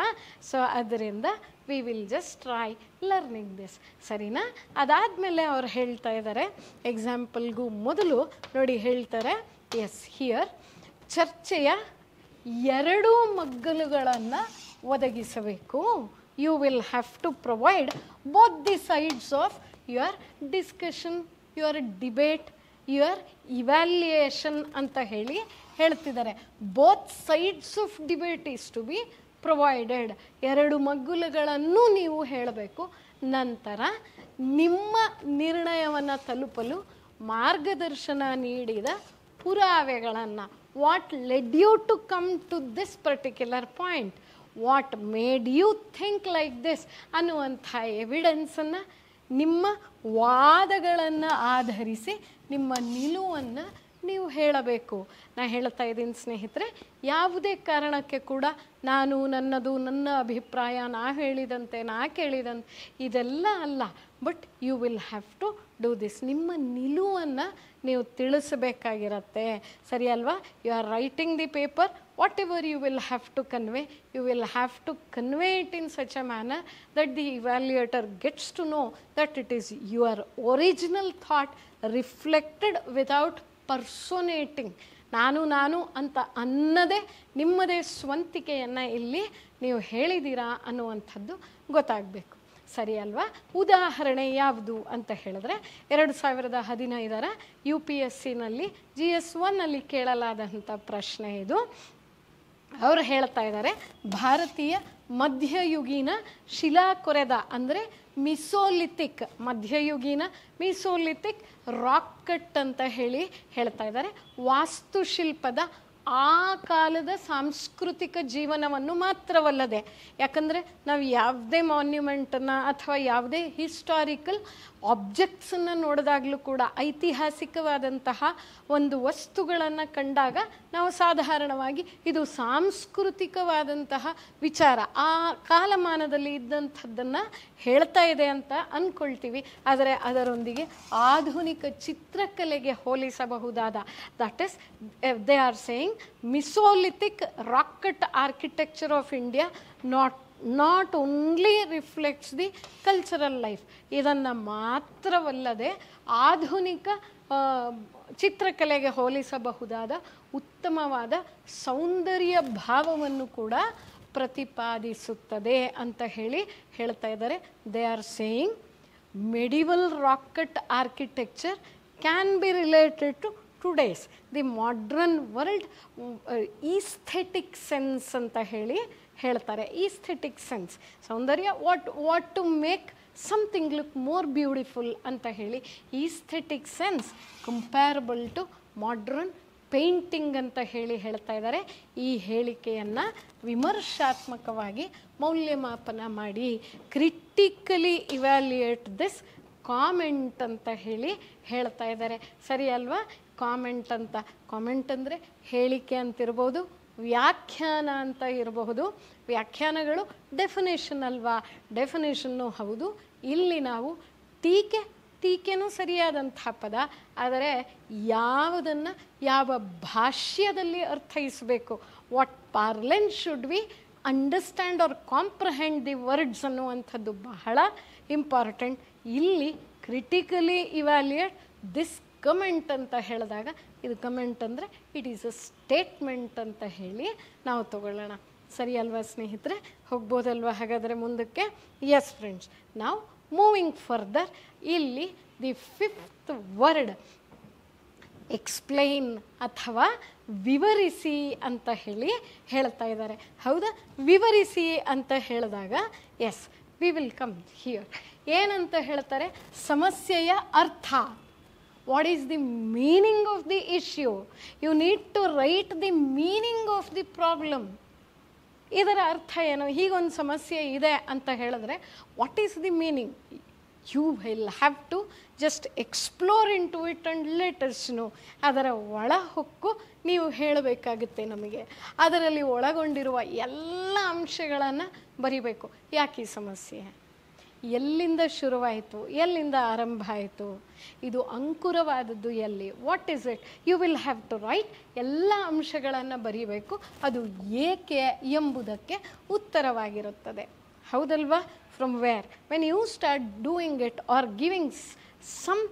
ಸೊ ಅದರಿಂದ V will just try learning this, ಸರಿನಾ? ಅದಾದಮೇಲೆ ಅವ್ರು ಹೇಳ್ತಾ ಇದ್ದಾರೆ, ಎಕ್ಸಾಂಪಲ್ಗೂ ಮೊದಲು ನೋಡಿ ಹೇಳ್ತಾರೆ, ಎಸ್ ಹಿಯರ್ ಚರ್ಚೆಯ ಎರಡೂ ಮಗ್ಗಲುಗಳನ್ನು ಒದಗಿಸಬೇಕು. You will have to provide both the sides of your discussion, your debate, your evaluation ಅಂತ ಹೇಳ್ತಿದ್ದಾರೆ. Both sides of debate is to be provided. ಎರಡು ಮಗ್ಗುಲುಗಳನ್ನು ನೀವು ಹೇಳಬೇಕು. ನಂತರ ನಿಮ್ಮ ನಿರ್ಣಯವನ್ನು ತಲುಪಲು ಮಾರ್ಗದರ್ಶನ ನೀಡಿದ ಪುರಾವೆಗಳನ್ನು, what led you to come to this particular point, what made you think like this ಅನ್ನುವಂಥ ಎವಿಡೆನ್ಸನ್ನು, ನಿಮ್ಮ ವಾದಗಳನ್ನು ಆಧರಿಸಿ ನಿಮ್ಮ ನಿಲುವನ್ನು ನೀವು ಹೇಳಬೇಕು. ನಾ ಹೇಳ್ತಾ ಇದ್ದೀನಿ ಸ್ನೇಹಿತರೆ, ಯಾವುದೇ ಕಾರಣಕ್ಕೆ ಕೂಡ ನಾನು ನನ್ನದು, ನನ್ನ ಅಭಿಪ್ರಾಯ, ನಾ ಹೇಳಿದಂತೆ, ನಾ ಕೇಳಿದಂತೆ ಇದೆಲ್ಲ ಅಲ್ಲ. But you will have to do this. ನಿಮ್ಮ ನಿಲುವನ್ನು ನೀವು ತಿಳಿಸಬೇಕಾಗಿರತ್ತೆ, ಸರಿ ಅಲ್ವಾ? You are writing the paper, what ever you will have to convey, you will have to convey it in such a manner that the evaluator gets to know that it is your original thought reflected without personating. ನಾನು ಅಂತ ಅನ್ನದೇ ನಿಮ್ಮದೇ ಸ್ವಂತಿಕೆಯನ್ನು ಇಲ್ಲಿ ನೀವು ಹೇಳಿದ್ದೀರಾ ಅನ್ನುವಂಥದ್ದು ಗೊತ್ತಾಗಬೇಕು, ಸರಿ ಅಲ್ವಾ? ಉದಾಹರಣೆ ಯಾವುದು ಅಂತ ಹೇಳಿದ್ರೆ, 2015 UPSCನಲ್ಲಿ GS1ನಲ್ಲಿ ಕೇಳಲಾದಂಥ ಪ್ರಶ್ನೆ ಇದು. ಅವರು ಹೇಳ್ತಾ ಇದ್ದಾರೆ, ಭಾರತೀಯ ಮಧ್ಯಯುಗೀನ ಶಿಲಾಕೊರೆದ ಅಂದರೆ ಮಿಸೋಲಿಥಿಕ್, ಮಧ್ಯಯುಗೀನ ಮಿಸೋಲಿಥಿಕ್ ರಾಕ್ ಕಟ್ ಅಂತ ಹೇಳ್ತಾ ಇದ್ದಾರೆ. ವಾಸ್ತುಶಿಲ್ಪದ ಆ ಕಾಲದ ಸಾಂಸ್ಕೃತಿಕ ಜೀವನವನ್ನು ಮಾತ್ರವಲ್ಲದೆ, ಯಾಕಂದರೆ ನಾವು ಯಾವುದೇ ಮಾನ್ಯುಮೆಂಟನ್ನು ಅಥವಾ ಯಾವುದೇ ಹಿಸ್ಟಾರಿಕಲ್ ಆಬ್ಜೆಕ್ಟ್ಸನ್ನು ನೋಡಿದಾಗಲೂ ಕೂಡ, ಐತಿಹಾಸಿಕವಾದಂತಹ ಒಂದು ವಸ್ತುಗಳನ್ನು ಕಂಡಾಗ ನಾವು ಸಾಧಾರಣವಾಗಿ ಇದು ಸಾಂಸ್ಕೃತಿಕವಾದಂತಹ ವಿಚಾರ, ಆ ಕಾಲಮಾನದಲ್ಲಿ ಇದ್ದಂಥದ್ದನ್ನು ಹೇಳ್ತಾ ಇದೆ ಅಂತ ಅಂದ್ಕೊಳ್ತೀವಿ. ಆದರೆ ಅದರೊಂದಿಗೆ ಆಧುನಿಕ ಚಿತ್ರಕಲೆಗೆ ಹೋಲಿಸಬಹುದಾದ, that is they are saying mesolithic rock cut architecture of India not only reflects the cultural life, ಇದನ್ನು ಮಾತ್ರವಲ್ಲದೆ ಆಧುನಿಕ ಚಿತ್ರಕಲೆಗೆ ಹೋಲಿಸಬಹುದಾದ ಉತ್ತಮವಾದ ಸೌಂದರ್ಯ ಭಾವವನ್ನು ಕೂಡ ಪ್ರತಿಪಾದಿಸುತ್ತದೆ ಅಂತ ಹೇಳ್ತಾ ಇದ್ದಾರೆ. They are saying medieval rock cut architecture can be related to today's the modern world aesthetic sense ಅಂತ ಹೇಳ್ತಾರೆ. aesthetic sense, Soundarya, what to make something look more beautiful ಅಂತ aesthetic sense comparable to modern painting ಅಂತ ಹೇಳ್ತಾ ಇದ್ದಾರೆ. ಈ ಹೇಳಿಕೆಯನ್ನು ವಿಮರ್ಶಾತ್ಮಕವಾಗಿ ಮೌಲ್ಯಮಾಪನ ಮಾಡಿ ಕ್ರಿಟಿಕಲಿ ಇವ್ಯಾಲ್ಯೂಯೇಟ್ ದಿಸ್ ಕಾಮೆಂಟ್ ಅಂತ ಹೇಳ್ತಾ ಇದ್ದಾರೆ. ಸರಿ ಅಲ್ವಾ? ಕಾಮೆಂಟ್ ಅಂತ, ಕಾಮೆಂಟ್ ಅಂದರೆ ಹೇಳಿಕೆ ಅಂತಿರ್ಬೋದು, ವ್ಯಾಖ್ಯಾನ ಅಂತ ಇರಬಹುದು. ವ್ಯಾಖ್ಯಾನಗಳು ಡೆಫಿನೇಷನ್ ಅಲ್ವಾ? ಡೆಫಿನೇಷನ್ನು ಹೌದು. ಇಲ್ಲಿ ನಾವು ಟೀಕೆನೂ ಸರಿಯಾದಂಥ ಪದ, ಆದರೆ ಯಾವುದನ್ನು ಯಾವ ಭಾಷ್ಯದಲ್ಲಿ ಅರ್ಥೈಸಬೇಕು, what parlance should we understand or comprehend the words ಅನ್ನುವಂಥದ್ದು ಬಹಳ ಇಂಪಾರ್ಟೆಂಟ್. ಇಲ್ಲಿ ಕ್ರಿಟಿಕಲಿ ಇವ್ಯಾಲ್ಯೂಯೇಟ್ ದಿಸ್ ಕಮೆಂಟ್ ಅಂತ ಹೇಳಿದಾಗ, ಇದು ಕಮೆಂಟ್ ಅಂದರೆ ಇಟ್ ಈಸ್ ಅ ಸ್ಟೇಟ್ಮೆಂಟ್ ಅಂತ ನಾವು ತಗೊಳ್ಳೋಣ. ಸರಿ ಅಲ್ವಾ ಸ್ನೇಹಿತರೆ? ಹೋಗ್ಬೋದಲ್ವಾ ಹಾಗಾದರೆ ಮುಂದಕ್ಕೆ? ಎಸ್ ಫ್ರೆಂಡ್ಸ್, ನಾವು ಮೂವಿಂಗ್ ಫರ್ದರ್, ಇಲ್ಲಿ ದಿ ಫಿಫ್ತ್ ವರ್ಡ್ ಎಕ್ಸ್ಪ್ಲೈನ್ ಅಥವಾ ವಿವರಿಸಿ ಅಂತ ಹೇಳ್ತಾ ಇದ್ದಾರೆ. ಹೌದಾ? ವಿವರಿಸಿ ಅಂತ ಹೇಳಿದಾಗ yes we will come here. ಏನಂತ ಹೇಳ್ತಾರೆ? ಸಮಸ್ಯೆಯ ಅರ್ಥ. What is the meaning of the issue? You need to write the meaning of the problem. ಇದರ ಅರ್ಥ ಏನು? ಹೀಗೊಂದು ಸಮಸ್ಯೆ ಇದೆ ಅಂತ ಹೇಳಿದ್ರೆ what is the meaning? You will have to just explore into it and let us know. ಅದರ ಒಳ ಹೊಕ್ಕು ನೀವು ಹೇಳಬೇಕಾಗುತ್ತೆ ನಮಗೆ. ಅದರಲ್ಲಿ ಒಳಗೊಂಡಿರುವ ಎಲ್ಲ ಅಂಶಗಳನ್ನು ಬರಿಬೇಕು. ಯಾಕೆ ಈ ಸಮಸ್ಯೆ? ಎಲ್ಲಿಂದ ಶುರುವಾಯಿತು? ಎಲ್ಲಿಂದ ಆರಂಭ ಆಯಿತು? ಇದು ಅಂಕುರವಾದದ್ದು ಎಲ್ಲಿ? What is it? You will have to write. ಎಲ್ಲ ಅಂಶಗಳನ್ನು ಬರೀಬೇಕು. ಅದು ಏಕೆ ಎಂಬುದಕ್ಕೆ ಉತ್ತರವಾಗಿರುತ್ತದೆ. ಹೌದಲ್ವಾ? From where when you start doing it or giving some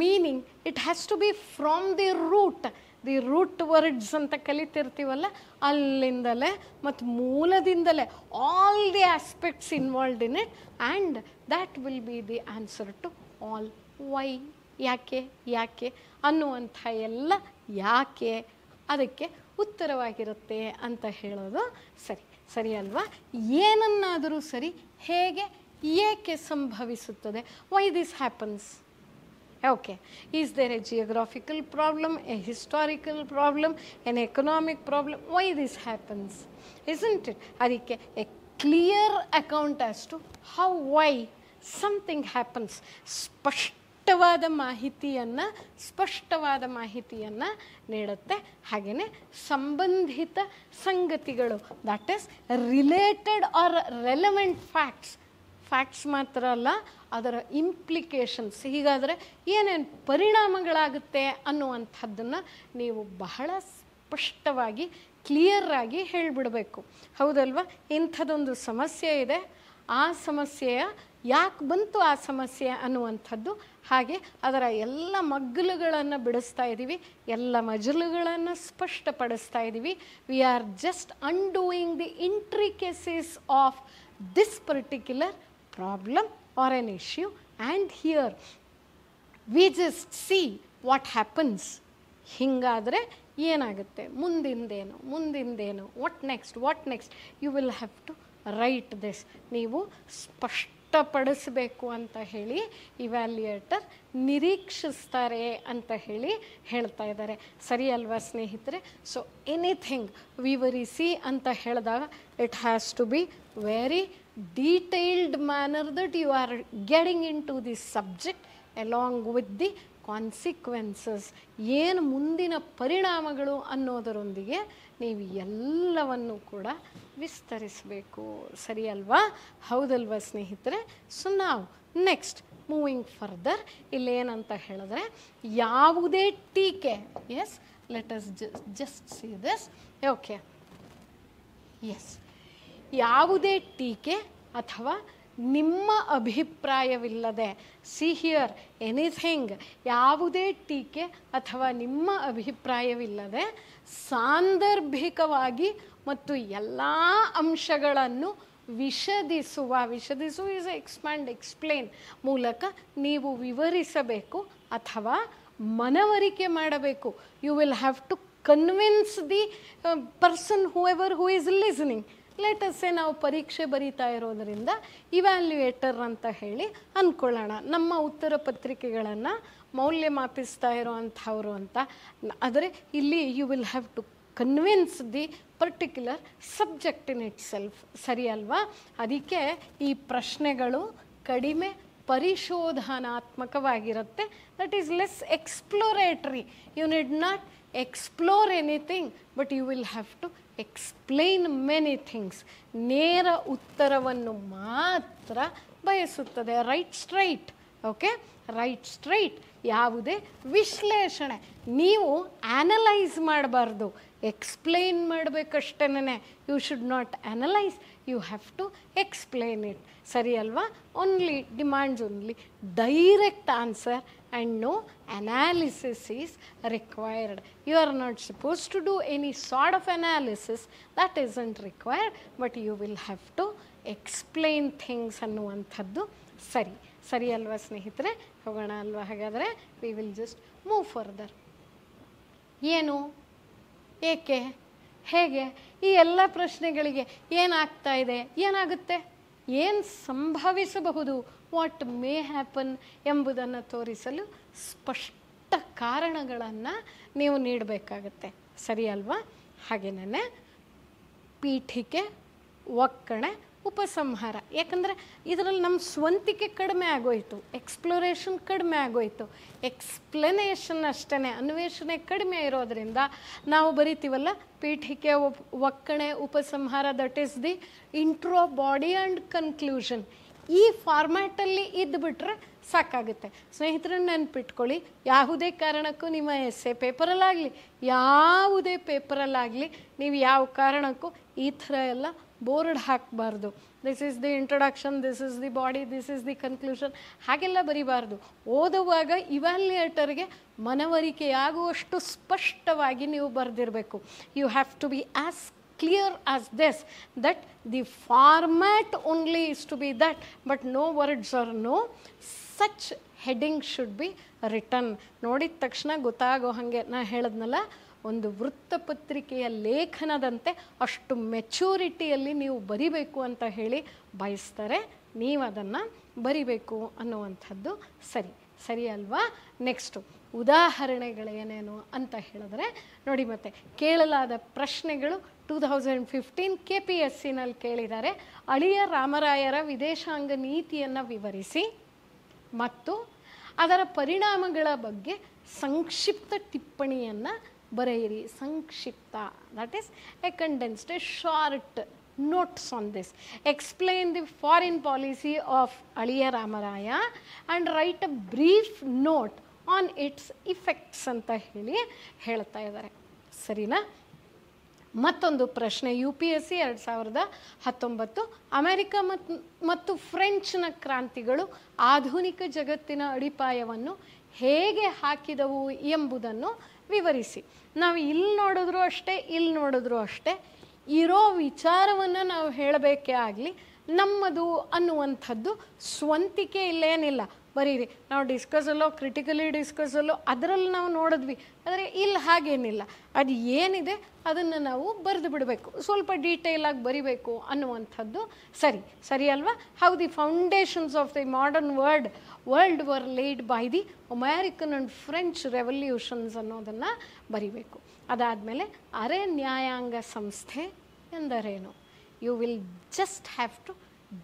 meaning, it has to be from the root. The root words ಅಂತ ಕಲಿತಿರ್ತೀವಲ್ಲ, ಅಲ್ಲಿಂದಲೇ ಮತ್ತು ಮೂಲದಿಂದಲೇ all the aspects involved in it, and that will be the answer to all why. ಯಾಕೆ ಅನ್ನುವಂಥ ಎಲ್ಲ ಯಾಕೆ ಅದಕ್ಕೆ ಉತ್ತರವಾಗಿರುತ್ತೆ ಅಂತ ಹೇಳೋದು ಸರಿ ಅಲ್ವಾ? ಏನನ್ನಾದರೂ ಸರಿ, ಹೇಗೆ, ಏಕೆ ಸಂಭವಿಸುತ್ತದೆ? Why this happens? Okay, is there a geographical problem, a historical problem, an economic problem? Why this happens? Isn't it? ಅದಕ್ಕೆ a clear account as to how, why something happens. ಸ್ಪಷ್ಟವಾದ ಮಾಹಿತಿಯನ್ನು ನೀಡುತ್ತೆ. ಹಾಗೆಯೇ ಸಂಬಂಧಿತ ಸಂಗತಿಗಳು, that is related or relevant facts ಮಾತ್ರ ಅಲ್ಲ, ಅದರ ಇಂಪ್ಲಿಕೇಶನ್ಸ್, ಹೀಗಾದರೆ ಏನೇನು ಪರಿಣಾಮಗಳಾಗುತ್ತೆ ಅನ್ನುವಂಥದ್ದನ್ನು ನೀವು ಬಹಳ ಸ್ಪಷ್ಟವಾಗಿ ಕ್ಲಿಯರಾಗಿ ಹೇಳಿಬಿಡಬೇಕು. ಹೌದಲ್ವಾ? ಇಂಥದ್ದೊಂದು ಸಮಸ್ಯೆ ಇದೆ, ಆ ಸಮಸ್ಯೆಯ ಯಾಕೆ ಬಂತು ಆ ಸಮಸ್ಯೆ ಅನ್ನುವಂಥದ್ದು, ಹಾಗೆ ಅದರ ಎಲ್ಲ ಮಗ್ಗಲುಗಳನ್ನು ಬಿಡಿಸ್ತಾ ಇದ್ದೀವಿ, ಎಲ್ಲ ಮಜಲುಗಳನ್ನು ಸ್ಪಷ್ಟಪಡಿಸ್ತಾ ಇದ್ದೀವಿ. We are just undoing the intricacies of this particular problem or an issue, and here we just see what happens ಹೀಗಾದರೆ ಏನಾಗುತ್ತೆ, ಮುಂದಿಂದೇನು, what next you will have to write this. ನೀವು ಸ್ಪಷ್ಟಪಡಿಸಬೇಕು ಅಂತ ಹೇಳಿ ಇವ್ಯಾಲ್ಯೂಯೇಟರ್ ನಿರೀಕ್ಷಿಸ್ತಾರೆ ಅಂತ ಹೇಳಿ ಹೇಳ್ತಾ ಇದ್ದಾರೆ. ಸರಿ ಅಲ್ವಾ ಸ್ನೇಹಿತರೆ? ಸೊ ಎನಿಥಿಂಗ್ ವಿವರಿಸಿ ಅಂತ ಹೇಳಿದಾಗ it has to be very detailed manner that you are getting into the subject along with the consequences. ಏನು ಮುಂದಿನ ಪರಿಣಾಮಗಳು ಅನ್ನೋದರೊಂದಿಗೆ ನೀವು ಎಲ್ಲವನ್ನು ಕೂಡ ವಿಸ್ತರಿಸಬೇಕು. ಸರಿ ಅಲ್ವಾ? ಹೌದಲ್ವಾ ಸ್ನೇಹಿತರೆ? ಸೊ ನಾವು ನೆಕ್ಸ್ಟ್ ಮೂವಿಂಗ್ ಫರ್ದರ್ ಇಲ್ಲೇನಂತ ಹೇಳಿದ್ರೆ, ಯಾವುದೇ ಟೀಕೆ, yes let us just see this. Okay, yes, ಯಾವುದೇ ಟೀಕೆ ಅಥವಾ ನಿಮ್ಮ ಅಭಿಪ್ರಾಯವಿಲ್ಲದೆ, ಸಿ ಹಿಯರ್ ಎನಿಥಿಂಗ್, ಯಾವುದೇ ಟೀಕೆ ಅಥವಾ ನಿಮ್ಮ ಅಭಿಪ್ರಾಯವಿಲ್ಲದೆ ಸಾಂದರ್ಭಿಕವಾಗಿ ಮತ್ತು ಎಲ್ಲ ಅಂಶಗಳನ್ನು ವಿಷದಿಸುವ ಇಸ್ ಎಕ್ಸ್ಪ್ಲೇನ್ ಮೂಲಕ ನೀವು ವಿವರಿಸಬೇಕು ಅಥವಾ ಮನವರಿಕೆ ಮಾಡಬೇಕು. You will have to convince the person who is listening. Let us say ನಾವು ಪರೀಕ್ಷೆ ಬರೀತಾ ಇರೋದರಿಂದ ಇವ್ಯಾಲ್ಯೂಯೇಟರ್ ಅಂತ ಹೇಳಿ ಅಂದ್ಕೊಳ್ಳೋಣ, ನಮ್ಮ ಉತ್ತರ ಪತ್ರಿಕೆಗಳನ್ನು ಮೌಲ್ಯಮಾಪಿಸ್ತಾ ಇರೋವಂಥವ್ರು ಅಂತ. ಆದರೆ ಇಲ್ಲಿ you will have to convince the particular subject in itself. ಸರಿ ಅಲ್ವಾ? ಅದಕ್ಕೆ ಈ ಪ್ರಶ್ನೆಗಳು ಕಡಿಮೆ ಪರಿಶೋಧನಾತ್ಮಕವಾಗಿರುತ್ತೆ. That is less exploratory. You need not explore anything, but you will have to explain many things. ನೇರ ಉತ್ತರವನ್ನು ಮಾತ್ರ ಬಯಸುತ್ತದೆ. Right straight. Okay, right straight. ಯಾವುದೇ ವಿಶ್ಲೇಷಣೆ ನೀವು ಆನಲೈಸ್ ಮಾಡಬಾರ್ದು, ಎಕ್ಸ್ಪ್ಲೈನ್ ಮಾಡಬೇಕಷ್ಟೇನೆ. You should not analyse, you have to explain it. ಸರಿ ಅಲ್ವಾ? Only demands only direct answer and no analysis is required. You are not supposed to do any sort of analysis, that isn't required, but you will have to explain things ಅನ್ನುವಂಥದ್ದು. ಸರಿ ಅಲ್ವಾ ಸ್ನೇಹಿತರೆ? ಹೋಗೋಣ ಅಲ್ವಾ? ಹಾಗಾದರೆ we will just move further. ಏನು, ಏಕೆ, ಹೇಗೆ, ಈ ಎಲ್ಲ ಪ್ರಶ್ನೆಗಳಿಗೆ ಏನಾಗ್ತಾ ಇದೆ, ಏನಾಗುತ್ತೆ, ಏನು ಸಂಭವಿಸಬಹುದು, ವಾಟ್ ಮೇ ಹ್ಯಾಪನ್ ಎಂಬುದನ್ನು ತೋರಿಸಲು ಸ್ಪಷ್ಟ ಕಾರಣಗಳನ್ನು ನೀವು ನೀಡಬೇಕಾಗತ್ತೆ. ಸರಿ ಅಲ್ವಾ? ಹಾಗೇನೇ ಪೀಠಿಕೆ, ಒಕ್ಕಣೆ, ಉಪಸಂಹಾರ. ಯಾಕಂದರೆ ಇದರಲ್ಲಿ ನಮ್ಮ ಸ್ವಂತಿಕೆ ಕಡಿಮೆ ಆಗೋಯಿತು, ಎಕ್ಸ್ಪ್ಲೋರೇಷನ್ ಕಡಿಮೆ ಆಗೋಯಿತು, ಎಕ್ಸ್ಪ್ಲನೇಷನ್ ಅಷ್ಟೇ, ಅನ್ವೇಷಣೆ ಕಡಿಮೆ ಇರೋದರಿಂದ ನಾವು ಬರಿತೀವಲ್ಲ ಪೀಠಿಕೆ, ಒಕ್ಕಣೆ, ಉಪಸಂಹಾರ, that is the intro, body and conclusion. ಈ ಫಾರ್ಮ್ಯಾಟಲ್ಲಿ ಇದ್ದುಬಿಟ್ರೆ ಸಾಕಾಗುತ್ತೆ. ಸ್ನೇಹಿತರನ್ನ ನೆನ್ಪಿಟ್ಕೊಳ್ಳಿ, ಯಾವುದೇ ಕಾರಣಕ್ಕೂ ನಿಮ್ಮ ಎಸ್ಸೆ ಪೇಪರಲ್ಲಾಗಲಿ ಯಾವುದೇ ಪೇಪರಲ್ಲಾಗಲಿ ನೀವು ಯಾವ ಕಾರಣಕ್ಕೂ ಈ ಥರ ಎಲ್ಲ ಬೋರ್ಡ್ ಹಾಕಬಾರ್ದು. This is the introduction, this is the body, this is the conclusion, ಹಾಗೆಲ್ಲ ಬರಿಬಾರ್ದು. ಓದುವಾಗ ಇವ್ಯಾಲ್ಯೂಯೇಟರ್ಗೆ ಮನವರಿಕೆಯಾಗುವಷ್ಟು ಸ್ಪಷ್ಟವಾಗಿ ನೀವು ಬರೆದಿರಬೇಕು. You have to be as clear as this, that the format only is to be that, but no words or no such heading should be written. ನೋಡಿದ ತಕ್ಷಣ ಗೊತ್ತಾಗೋ ಹಾಗೆ ನಾ ಹೇಳಿದ್ನಲ್ಲ, ಒಂದು ವೃತ್ತಪತ್ರಿಕೆಯ ಲೇಖನದಂತೆ ಅಷ್ಟು ಮೆಚೂರಿಟಿಯಲ್ಲಿ ನೀವು ಬರಿಬೇಕು ಅಂತ ಹೇಳಿ ಬಯಸ್ತಾರೆ. ನೀವು ಅದನ್ನು ಬರಿಬೇಕು ಅನ್ನುವಂಥದ್ದು ಸರಿ ಅಲ್ವಾ? ನೆಕ್ಸ್ಟು ಉದಾಹರಣೆಗಳೇನೇನು ಅಂತ ಹೇಳಿದ್ರೆ ನೋಡಿ, ಮತ್ತೆ ಕೇಳಲಾದ ಪ್ರಶ್ನೆಗಳು 2015 KPSCನಲ್ಲಿ ಕೇಳಿದ್ದಾರೆ. ಅಳಿಯ ರಾಮರಾಯರ ವಿದೇಶಾಂಗ ನೀತಿಯನ್ನು ವಿವರಿಸಿ ಮತ್ತು ಅದರ ಪರಿಣಾಮಗಳ ಬಗ್ಗೆ ಸಂಕ್ಷಿಪ್ತ ಟಿಪ್ಪಣಿಯನ್ನು ಬರೆಯಿರಿ. ಸಂಕ್ಷಿಪ್ತ, that is A condensed, A short notes on this. Explain the foreign policy of Aliya Ramaraya and write a brief note on its effects ಅಂತ ಹೇಳಿ ಹೇಳ್ತಾ ಇದ್ದಾರೆ. ಸರಿನಾ? ಮತ್ತೊಂದು ಪ್ರಶ್ನೆ, UPSC 2019, ಅಮೆರಿಕ ಮತ್ತು ಫ್ರೆಂಚ್ನ ಕ್ರಾಂತಿಗಳು ಆಧುನಿಕ ಜಗತ್ತಿನ ಅಡಿಪಾಯವನ್ನು ಹೇಗೆ ಹಾಕಿದವು ಎಂಬುದನ್ನು ವಿವರಿಸಿ. ನಾವು ಇಲ್ಲಿ ನೋಡಿದ್ರು ಅಷ್ಟೇ, ಇಲ್ಲಿ ನೋಡಿದ್ರು ಅಷ್ಟೇ, ಇರೋ ವಿಚಾರವನ್ನು ನಾವು ಹೇಳಬೇಕೇ ಆಗಲಿ, ನಮ್ಮದು ಅನ್ನುವಂಥದ್ದು ಸ್ವಂತಿಕೆ ಇಲ್ಲೇನಿಲ್ಲ. ಬರೀರಿ. ನಾವು ಡಿಸ್ಕಸಲ್ಲೋ ಕ್ರಿಟಿಕಲಿ ಡಿಸ್ಕಸಲ್ಲೋ ಅದರಲ್ಲಿ ನಾವು ನೋಡಿದ್ವಿ, ಆದರೆ ಇಲ್ಲಿ ಹಾಗೇನಿಲ್ಲ. ಅದು ಏನಿದೆ ಅದನ್ನು ನಾವು ಬರೆದು ಬಿಡಬೇಕು, ಸ್ವಲ್ಪ ಡೀಟೇಲಾಗಿ ಬರಿಬೇಕು ಅನ್ನುವಂಥದ್ದು ಸರಿ ಅಲ್ವಾ? How the foundations of the modern world were laid by the American and French revolutions ಅನ್ನೋದನ್ನು ಬರಿಬೇಕು. ಅದಾದಮೇಲೆ ಅರೆ ನ್ಯಾಯಾಂಗ ಸಂಸ್ಥೆ ಎಂದರೇನು? You will just have to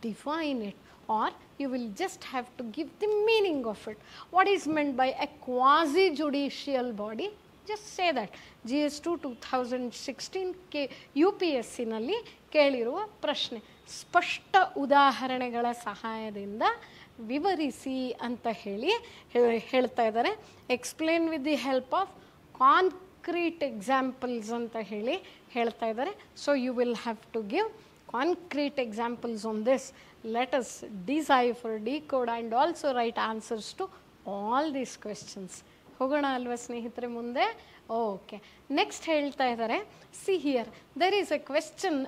define it, or you will just have to give the meaning of it. What is meant by a quasi-judicial body? Just say that. GS2 2016 UPSC ನಲ್ಲಿ ಕೇಳಿರುವ ಪ್ರಶ್ನೆ. ಸ್ಪಷ್ಟ ಉದಾಹರಣೆಗಳ ಸಹಾಯದಿಂದ ವಿವರಿಸಿ ಅಂತ ಹೇಳ್ತಾ ಇದ್ದಾರೆ. Explain with the help of concrete examples ಅಂತ ಹೇಳ್ತಾ ಇದ್ದಾರೆ. So you will have to give concrete examples on this. Let us decipher, decode and also write answers to all these questions. ಹೋಗೋಣ ಅಲ್ವಾ ಸ್ನೇಹಿತರೆ ಮುಂದೆ? ಓಕೆ, ನೆಕ್ಸ್ಟ್ ಹೇಳ್ತಾ ಇದ್ದಾರೆ, see here there is a question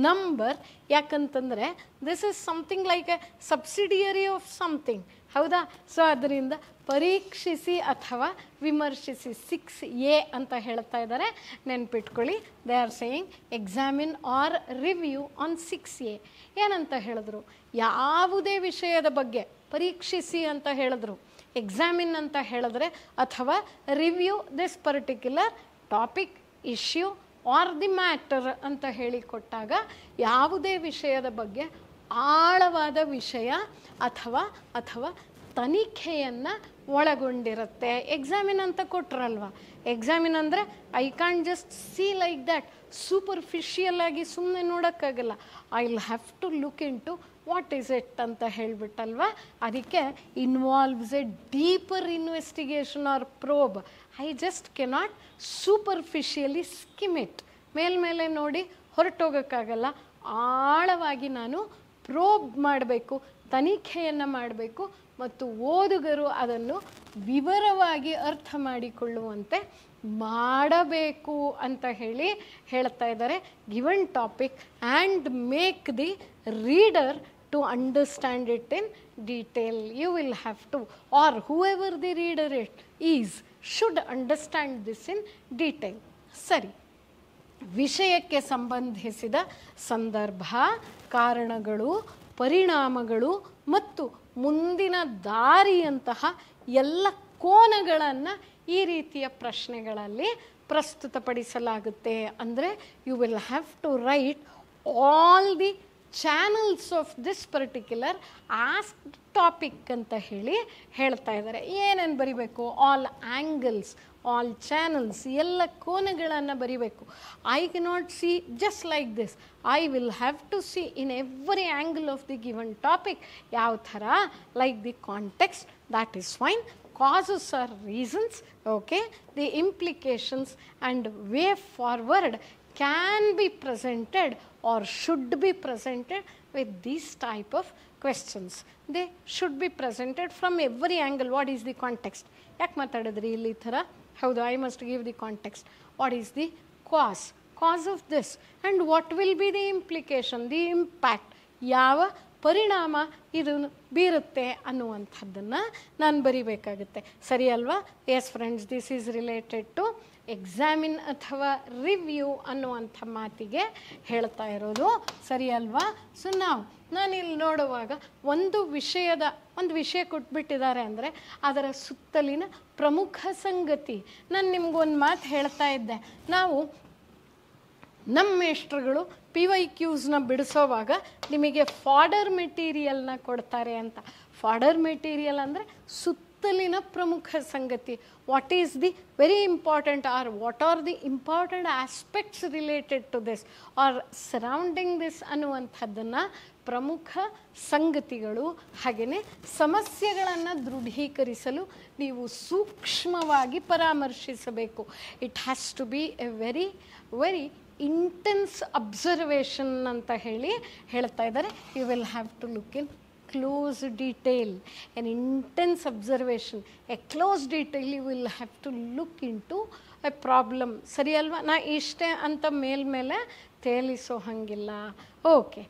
number. ಯಾಕಂತಂದರೆ this is something like a subsidiary of something, ಹೌದಾ? ಸೊ ಅದರಿಂದ ಪರೀಕ್ಷಿಸಿ ಅಥವಾ ವಿಮರ್ಶಿಸಿ 6A ಅಂತ ಹೇಳ್ತಾ ಇದ್ದಾರೆ. ನೆನ್ಪಿಟ್ಕೊಳ್ಳಿ, they are saying examine or review on 6A. ಏನಂತ ಹೇಳಿದ್ರು? ಯಾವುದೇ ವಿಷಯದ ಬಗ್ಗೆ ಪರೀಕ್ಷಿಸಿ ಅಂತ ಹೇಳಿದ್ರು, ಎಕ್ಸಾಮಿನ್ ಅಂತ ಹೇಳಿದ್ರೆ, ಅಥವಾ review this particular topic, issue R the matter ಅಂತ ಹೇಳಿಕೊಟ್ಟಾಗ ಯಾವುದೇ ವಿಷಯದ ಬಗ್ಗೆ ಆಳವಾದ ವಿಷಯ ಅಥವಾ ತನಿಖೆಯನ್ನು ಒಳಗೊಂಡಿರುತ್ತೆ. ಎಕ್ಸಾಮಿನ್ ಅಂತ ಕೊಟ್ರಲ್ವ, ಎಕ್ಸಾಮಿನ್ ಅಂದರೆ I can just see like that, superficial ಆಗಿ ಸುಮ್ಮನೆ ನೋಡೋಕ್ಕಾಗಲ್ಲ. I will have to look into what is it ಅಂತ ಹೇಳಿಬಿಟ್ಟಲ್ವ. ಅದಕ್ಕೆ involves a deeper investigation or probe. I just cannot superficially skim it. ಮೇಲ್ಮೇಲೆ ನೋಡಿ ಹೊರಟೋಗೋಕ್ಕಾಗಲ್ಲ. ಆಳವಾಗಿ ನಾನು ಪ್ರೋಬ್ ಮಾಡಬೇಕು, ತನಿಖೆಯನ್ನು ಮಾಡಬೇಕು, ಮತ್ತು ಓದುಗರು ಅದನ್ನು ವಿವರವಾಗಿ ಅರ್ಥ ಮಾಡಿಕೊಳ್ಳುವಂತೆ ಮಾಡಬೇಕು ಅಂತ ಹೇಳ್ತಾ ಇದ್ದಾರೆ. Given topic and make the reader to understand it in detail. You will have to, or whoever the reader is should understand this in detail. ಸರಿ, ವಿಷಯಕ್ಕೆ ಸಂಬಂಧಿಸಿದ ಸಂದರ್ಭ, ಕಾರಣಗಳು, ಪರಿಣಾಮಗಳು ಮತ್ತು ಮುಂದಿನ ದಾರಿಯಂತಹ ಎಲ್ಲ ಕೋನಗಳನ್ನು ಈ ರೀತಿಯ ಪ್ರಶ್ನೆಗಳಲ್ಲಿ ಪ್ರಸ್ತುತಪಡಿಸಲಾಗುತ್ತೆ. ಅಂದರೆ you will have to write all the channels of this particular asked topic ಅಂತ ಹೇಳ್ತಾ ಇದ್ದಾರೆ. ಏನೇನು ಬರಿಬೇಕು? ಆಲ್ ಆ್ಯಂಗಲ್ಸ್, ಆಲ್ ಚಾನಲ್ಸ್, ಎಲ್ಲ ಕೋನಗಳನ್ನು ಬರಿಬೇಕು. I cannot see just like this. I will have to see in every angle of the given topic. ಯಾವ ಥರ? Like the context, that is fine. Causes or reasons, okay, the implications and way forward can be presented or should be presented with these type of questions. They should be presented from every angle. What is the context? ಯಾಕೆ ಮಾತಾಡಿದ್ರಿ ಇಲ್ಲಿ ಥರ? ಹೌದು, I must give the context. What is the cause of this, and what will be the implication, the impact, ಯಾವ ಪರಿಣಾಮ ಇದು ಬೀರುತ್ತೆ ಅನ್ನುವಂಥದ್ದನ್ನು ನಾನು ಬರಿಬೇಕಾಗುತ್ತೆ. ಸರಿ ಅಲ್ವಾ? Yes friends, this is related to examine ಅಥವಾ ರಿವ್ಯೂ ಅನ್ನುವಂಥ ಮಾತಿಗೆ ಹೇಳ್ತಾ ಇರೋದು. ಸರಿ ಅಲ್ವಾ? ಸೊ ನಾನಿಲ್ಲಿ ನೋಡುವಾಗ ಒಂದು ವಿಷಯ ಕೊಟ್ಬಿಟ್ಟಿದ್ದಾರೆ ಅಂದರೆ ಅದರ ಸುತ್ತಲಿನ ಪ್ರಮುಖ ಸಂಗತಿ. ನಾನು ನಿಮ್ಗೊಂದು ಮಾತು ಹೇಳ್ತಾ ಇದ್ದೆ, ನಾವು ನಮ್ಮ ಮೇಷ್ಟ್ರುಗಳು PYQsನ ಬಿಡಿಸೋವಾಗ ನಿಮಗೆ ಫಾಡರ್ ಮೆಟೀರಿಯಲ್ನ ಕೊಡ್ತಾರೆ ಅಂತ. ಫಾಡರ್ ಮೆಟೀರಿಯಲ್ ಅಂದರೆ ಸುತ್ತಲಿನ ಪ್ರಮುಖ ಸಂಗತಿ. What is the very important, or what are the important aspects related to this or surrounding this ಅನ್ನುವಂಥದ್ದನ್ನು ಪ್ರಮುಖ ಸಂಗತಿಗಳು, ಹಾಗೆಯೇ ಸಮಸ್ಯೆಗಳನ್ನು ದೃಢೀಕರಿಸಲು ನೀವು ಸೂಕ್ಷ್ಮವಾಗಿ ಪರಾಮರ್ಶಿಸಬೇಕು. It has to be a very intense observation ಅಂತ ಹೇಳ್ತಾ ಇದ್ದಾರೆ. You will have to look in close detail. An intense observation, a close detail, you will have to look into a problem. ಸರಿ ಅಲ್ವಾ? ನಾ ಇಷ್ಟೇ ಅಂತ ಮೇಲ್ಮೇಲೆ ತೇಲಿಸೋ ಹಾಗಿಲ್ಲ. ಓಕೆ,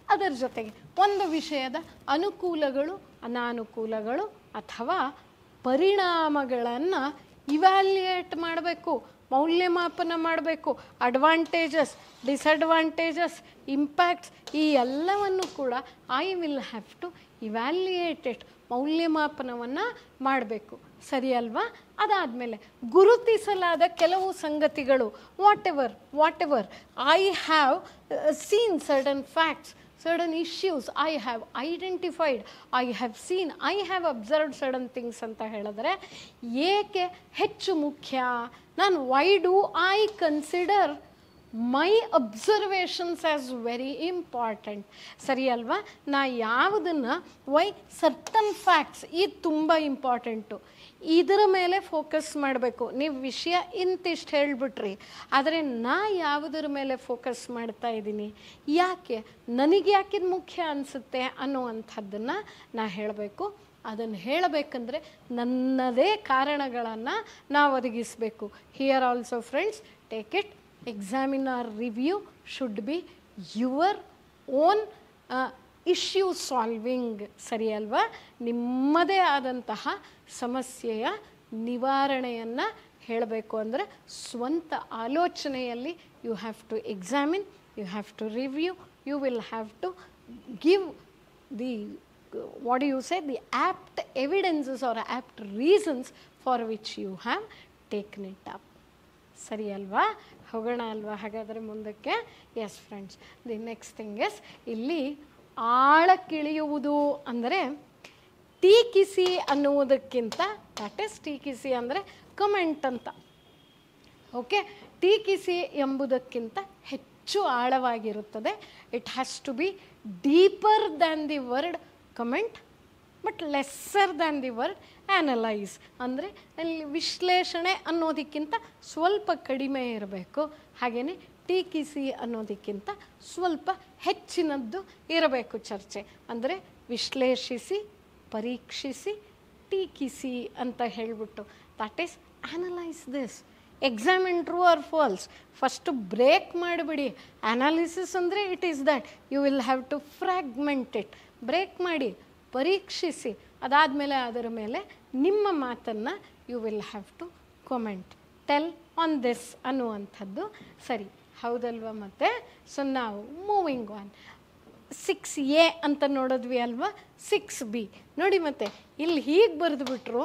ಅದರ ಜೊತೆಗೆ ಒಂದು ವಿಷಯದ ಅನುಕೂಲಗಳು, ಅನಾನುಕೂಲಗಳು, ಅಥವಾ ಪರಿಣಾಮಗಳನ್ನು ಇವ್ಯಾಲ್ಯೂಯೇಟ್ ಮಾಡಬೇಕು, ಮೌಲ್ಯಮಾಪನ ಮಾಡಬೇಕು. ಅಡ್ವಾಂಟೇಜಸ್, ಡಿಸಡ್ವಾಂಟೇಜಸ್, ಇಂಪ್ಯಾಕ್ಟ್ಸ್ ಈ ಎಲ್ಲವನ್ನು ಕೂಡ I will have to evaluate it, ಮೌಲ್ಯಮಾಪನವನ್ನು ಮಾಡಬೇಕು. ಸರಿ ಅಲ್ವಾ? ಅದಾದಮೇಲೆ ಗುರುತಿಸಲಾದ ಕೆಲವು ಸಂಗತಿಗಳು, whatever I have seen certain facts, certain issues I have identified, I have seen, I have observed certain things ಅಂತ ಹೇಳಿದ್ರೆ ಏಕೆ ಹೆಚ್ಚು ಮುಖ್ಯ? ನಾನು why do I consider my observations as very important? ಸರಿ ಅಲ್ವಾ? ನಾ ಯಾವುದನ್ನು ವೈ ಸರ್ಟನ್ ಫ್ಯಾಕ್ಟ್ಸ್ ಇದು ತುಂಬ ಇಂಪಾರ್ಟೆಂಟು, ಇದರ ಮೇಲೆ ಫೋಕಸ್ ಮಾಡಬೇಕು. ನೀವು ವಿಷಯ ಇಂತಿಷ್ಟು ಹೇಳಿಬಿಟ್ರಿ, ಆದರೆ ನಾ ಯಾವುದರ ಮೇಲೆ ಫೋಕಸ್ ಮಾಡ್ತಾ ಇದ್ದೀನಿ, ಯಾಕೆ ನನಗೆ ಯಾಕಿದು ಮುಖ್ಯ ಅನಿಸುತ್ತೆ ಅನ್ನುವಂಥದ್ದನ್ನು ನಾ ಹೇಳಬೇಕು. ಅದನ್ನು ಹೇಳಬೇಕಂದ್ರೆ ನನ್ನದೇ ಕಾರಣಗಳನ್ನು ನಾವು ಒದಗಿಸಬೇಕು. Here also friends, take it, examine or review should be your own issue solving. ಸರಿ ಅಲ್ವಾ? ನಿಮ್ಮದೇ ಆದಂತಹ ಸಮಸ್ಯೆಯ ನಿವಾರಣೆಯನ್ನು ಹೇಳಬೇಕು ಅಂದರೆ ಸ್ವಂತ ಆಲೋಚನೆಯಲ್ಲಿ you have to examine, you have to review, you will have to give the what do you say, the apt evidences or apt reasons for which you have taken it up. ಸರಿ ಅಲ್ವಾ? ಹೋಗೋಣ ಅಲ್ವಾ ಹಾಗಾದರೆ ಮುಂದಕ್ಕೆ? Yes friends, the next thing yes, ಇಲ್ಲಿ ಆಳಕ್ಕಿಳಿಯುವುದು ಅಂದರೆ ಟೀಕಿಸಿ ಅನ್ನುವುದಕ್ಕಿಂತ, ದಟ್ ಈಸ್ ಟೀಕಿಸಿ ಅಂದರೆ ಕಮೆಂಟ್ ಅಂತ. ಓಕೆ, ಟೀಕಿಸಿ ಎಂಬುದಕ್ಕಿಂತ ಹೆಚ್ಚು ಆಳವಾಗಿರುತ್ತದೆ. It has to be deeper than the word comment but lesser than the word analyse. ಅಂದರೆ ಅಲ್ಲಿ ವಿಶ್ಲೇಷಣೆ ಅನ್ನೋದಕ್ಕಿಂತ ಸ್ವಲ್ಪ ಕಡಿಮೆ ಇರಬೇಕು. ಹಾಗೆಯೇ ಟೀಕಿಸಿ ಅನ್ನೋದಕ್ಕಿಂತ ಸ್ವಲ್ಪ ಹೆಚ್ಚಿನದ್ದು ಇರಬೇಕು ಚರ್ಚೆ. ಅಂದರೆ ವಿಶ್ಲೇಷಿಸಿ, ಪರೀಕ್ಷಿಸಿ, ಟೀಕಿಸಿ ಅಂತ ಹೇಳಿಬಿಟ್ಟು, that is analyse this, examine true or false. First break ಮಾಡಿಬಿಡಿ. ಅನಾಲಿಸಿಸ್ ಅಂದರೆ it is that you will have to fragment it. Break ಮಾಡಿ, ಪರೀಕ್ಷಿಸಿ, ಅದಾದಮೇಲೆ ಅದರ ಮೇಲೆ ನಿಮ್ಮ ಮಾತನ್ನು you will have to comment, tell on this ಅನ್ನುವಂಥದ್ದು. ಸರಿ ಹೌದಲ್ವ? ಮತ್ತು ಸೊ ನಾವು ಮೂವಿಂಗ್ ಆನ್ 6A ಅಂತ ನೋಡಿದ್ವಿ ಅಲ್ವಾ? 6B ನೋಡಿ, ಮತ್ತೆ ಇಲ್ಲಿ ಹೀಗೆ ಬರೆದುಬಿಟ್ರು,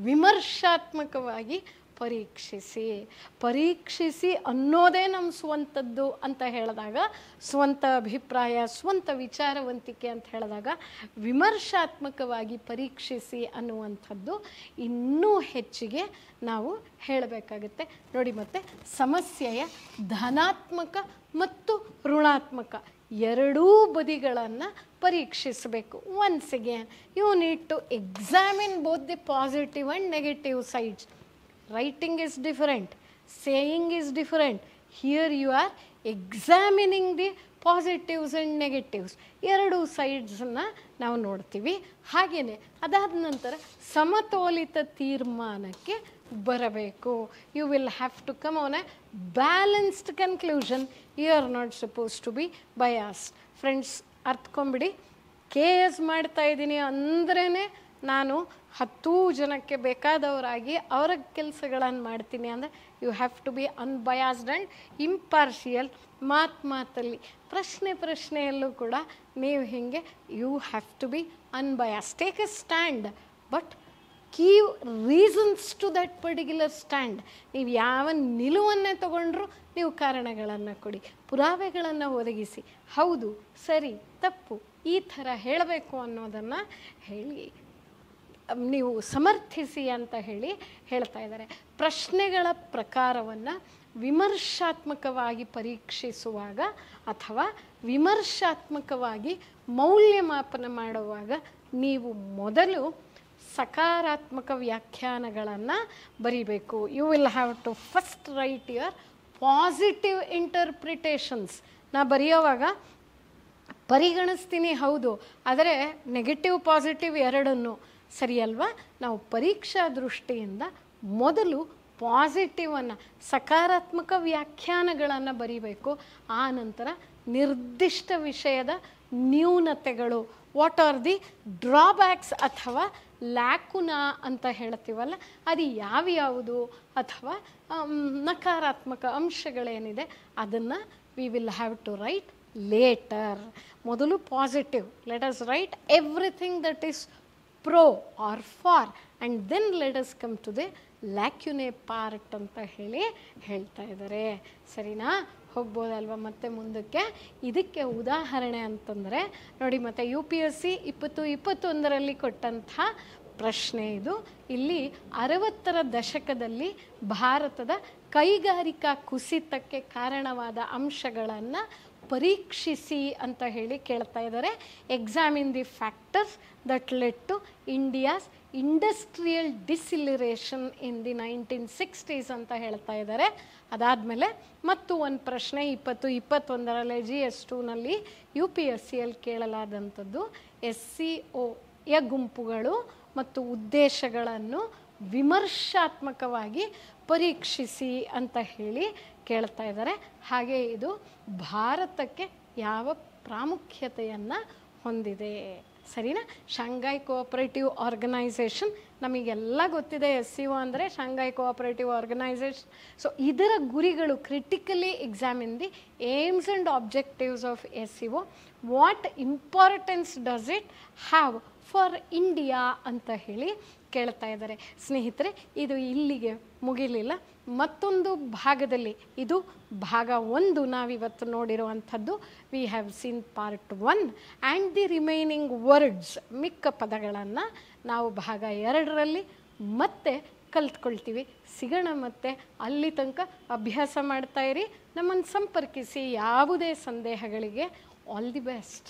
ವಿಮರ್ಶಾತ್ಮಕವಾಗಿ ಪರೀಕ್ಷಿಸಿ. ಪರೀಕ್ಷಿಸಿ ಅನ್ನೋದೇ ನಮ್ಮ ಸ್ವಂತದ್ದು ಅಂತ ಹೇಳಿದಾಗ, ಸ್ವಂತ ಅಭಿಪ್ರಾಯ, ಸ್ವಂತ ವಿಚಾರವಂತಿಕೆ ಅಂತ ಹೇಳಿದಾಗ, ವಿಮರ್ಶಾತ್ಮಕವಾಗಿ ಪರೀಕ್ಷಿಸಿ ಅನ್ನುವಂಥದ್ದು ಇನ್ನೂ ಹೆಚ್ಚಿಗೆ ನಾವು ಹೇಳಬೇಕಾಗುತ್ತೆ. ನೋಡಿ, ಮತ್ತೆ ಸಮಸ್ಯೆಯ ಧನಾತ್ಮಕ ಮತ್ತು ಋಣಾತ್ಮಕ ಎರಡೂ ಬದಿಗಳನ್ನು ಪರೀಕ್ಷಿಸಬೇಕು. Once again you need to examine both the positive and negative sides. Writing is different, saying is different. Here you are examining the positives and negatives. ಎರಡೂ ಸೈಡ್ಸನ್ನು ನಾವು ನೋಡ್ತೀವಿ. ಹಾಗೆಯೇ ಅದಾದ ನಂತರ ಸಮತೋಲಿತ ತೀರ್ಮಾನಕ್ಕೆ ಬರಬೇಕು. You will have to come on a balanced conclusion. You are not suppose to be biased. Friends, ಅರ್ಥಕೊಂಬಿಡಿ, KS ಮಾಡ್ತಾ ಇದ್ದೀನಿ ಅಂದ್ರೇ ನಾನು 10 ಜನಕ್ಕೆ ಬೇಕಾದವರಾಗಿ ಅವರ ಕೆಲಸಗಳನ್ನು ಮಾಡ್ತೀನಿ ಅಂದರೆ you have to be unbiased and impartial. ಮಾತಲ್ಲಿ, ಪ್ರಶ್ನೆಯಲ್ಲೂ ಕೂಡ ನೀವು ಹೀಗೆ you have to be unbiased. Take a stand but give reasons to that particular stand. ನೀವು ಯಾವ ನಿಲುವನ್ನೇ ತಗೊಂಡ್ರೂ ನೀವು ಕಾರಣಗಳನ್ನು ಕೊಡಿ, ಪುರಾವೆಗಳನ್ನು ಒದಗಿಸಿ, ಹೌದು ಸರಿ ತಪ್ಪು ಈ ಥರ ಹೇಳಬೇಕು ಅನ್ನೋದನ್ನು ಹೇಳಿ ನೀವು ಸಮರ್ಥಿಸಿ ಅಂತ ಹೇಳ್ತಾ ಇದ್ದಾರೆ. ಪ್ರಶ್ನೆಗಳ ಪ್ರಕಾರವನ್ನು ವಿಮರ್ಶಾತ್ಮಕವಾಗಿ ಪರೀಕ್ಷಿಸುವಾಗ ಅಥವಾ ವಿಮರ್ಶಾತ್ಮಕವಾಗಿ ಮೌಲ್ಯಮಾಪನ ಮಾಡುವಾಗ ನೀವು ಮೊದಲು ಸಕಾರಾತ್ಮಕ ವ್ಯಾಖ್ಯಾನಗಳನ್ನು ಬರೀಬೇಕು. You will have to first write your positive interpretations. ನಾ ಬರೆಯೋವಾಗ ಪರಿಗಣಿಸ್ತೀನಿ, ಹೌದು, ಆದರೆ ನೆಗೆಟಿವ್ ಪಾಸಿಟಿವ್ ಎರಡನ್ನೂ. ಸರಿ ಅಲ್ವಾ? ನಾವು ಪರೀಕ್ಷಾ ದೃಷ್ಟಿಯಿಂದ ಮೊದಲು ಪಾಸಿಟಿವನ್ನು, ಸಕಾರಾತ್ಮಕ ವ್ಯಾಖ್ಯಾನಗಳನ್ನು ಬರೀಬೇಕು. ಆ ನಂತರ ನಿರ್ದಿಷ್ಟ ವಿಷಯದ ನ್ಯೂನತೆಗಳು, ವಾಟ್ ಆರ್ ದಿ ಡ್ರಾಬ್ಯಾಕ್ಸ್ ಅಥವಾ ಲ್ಯಾಕುನಾ ಅಂತ ಹೇಳ್ತೀವಲ್ಲ, ಅದು ಯಾವ್ಯಾವುದು ಅಥವಾ ನಕಾರಾತ್ಮಕ ಅಂಶಗಳೇನಿದೆ ಅದನ್ನು we will have to write later. ಮೊದಲು positive, let us write everything that is pro or for and then let us come to the lacunae part ಅಂತ ಹೇಳ್ತಾ ಇದ್ದಾರೆ. ಸರಿನಾ? ಹೋಗ್ಬೋದಲ್ವ ಮತ್ತೆ ಮುಂದಕ್ಕೆ? ಇದಕ್ಕೆ ಉದಾಹರಣೆ ಅಂತಂದರೆ ನೋಡಿ, ಮತ್ತು UPSC 2021ರಲ್ಲಿ ಕೊಟ್ಟಂಥ ಪ್ರಶ್ನೆ ಇದು. ಇಲ್ಲಿ 60ರ ದಶಕದಲ್ಲಿ ಭಾರತದ ಕೈಗಾರಿಕಾ ಕುಸಿತಕ್ಕೆ ಕಾರಣವಾದ ಅಂಶಗಳನ್ನು ಪರೀಕ್ಷಿಸಿ ಅಂತ ಹೇಳಿ ಕೇಳ್ತಾ ಇದ್ದಾರೆ. Examine the factors that led to India's industrial deceleration in the 1960s ಅಂತ ಹೇಳ್ತಾ ಇದ್ದಾರೆ. ಅದಾದಮೇಲೆ ಮತ್ತು ಒಂದು ಪ್ರಶ್ನೆ 2021ರಲ್ಲಿ GS2ನಲ್ಲಿ UPSCಯಲ್ಲಿ ಕೇಳಲಾದಂಥದ್ದು SCOಯ ಗುಂಪುಗಳು ಮತ್ತು ಉದ್ದೇಶಗಳನ್ನು ವಿಮರ್ಶಾತ್ಮಕವಾಗಿ ಪರೀಕ್ಷಿಸಿ ಅಂತ ಹೇಳಿ ಕೇಳ್ತಾ ಇದ್ದಾರೆ. ಹಾಗೆ ಇದು ಭಾರತಕ್ಕೆ ಯಾವ ಪ್ರಾಮುಖ್ಯತೆಯನ್ನು ಹೊಂದಿದೆ? ಸರಿನಾ? ಶಾಂಘೈ ಕೋಆಪರೇಟಿವ್ ಆರ್ಗನೈಸೇಷನ್ ನಮಗೆಲ್ಲ ಗೊತ್ತಿದೆ. SCO ಅಂದರೆ ಶಾಂಘೈ ಕೋಆಪರೇಟಿವ್ ಆರ್ಗನೈಸೇಷನ್. ಸೊ ಇದರ ಗುರಿಗಳು critically examine the aims and objectives of SCO. What importance does it have for India ಅಂತ ಹೇಳಿ ಕೇಳ್ತಾ ಇದ್ದಾರೆ. ಸ್ನೇಹಿತರೆ, ಇದು ಇಲ್ಲಿಗೆ ಮುಗಿಲಿಲ್ಲ. ಮತ್ತೊಂದು ಭಾಗದಲ್ಲಿ, ಇದು ಭಾಗ 1 ನಾವಿವತ್ತು ನೋಡಿರುವಂಥದ್ದು. We have seen part 1 and the remaining words, ಮಿಕ್ಕ ಪದಗಳನ್ನು ನಾವು ಭಾಗ 2ರಲ್ಲಿ ಮತ್ತೆ ಕಲ್ತ್ಕೊಳ್ತೀವಿ. ಸಿಗೋಣ ಮತ್ತೆ. ಅಲ್ಲಿ ತನಕ ಅಭ್ಯಾಸ ಮಾಡ್ತಾಯಿರಿ, ನಮ್ಮನ್ನು ಸಂಪರ್ಕಿಸಿ. ಯಾವುದೇ ಸಂದೇಹಗಳಿಗೆ ಆಲ್ ದಿ ಬೆಸ್ಟ್.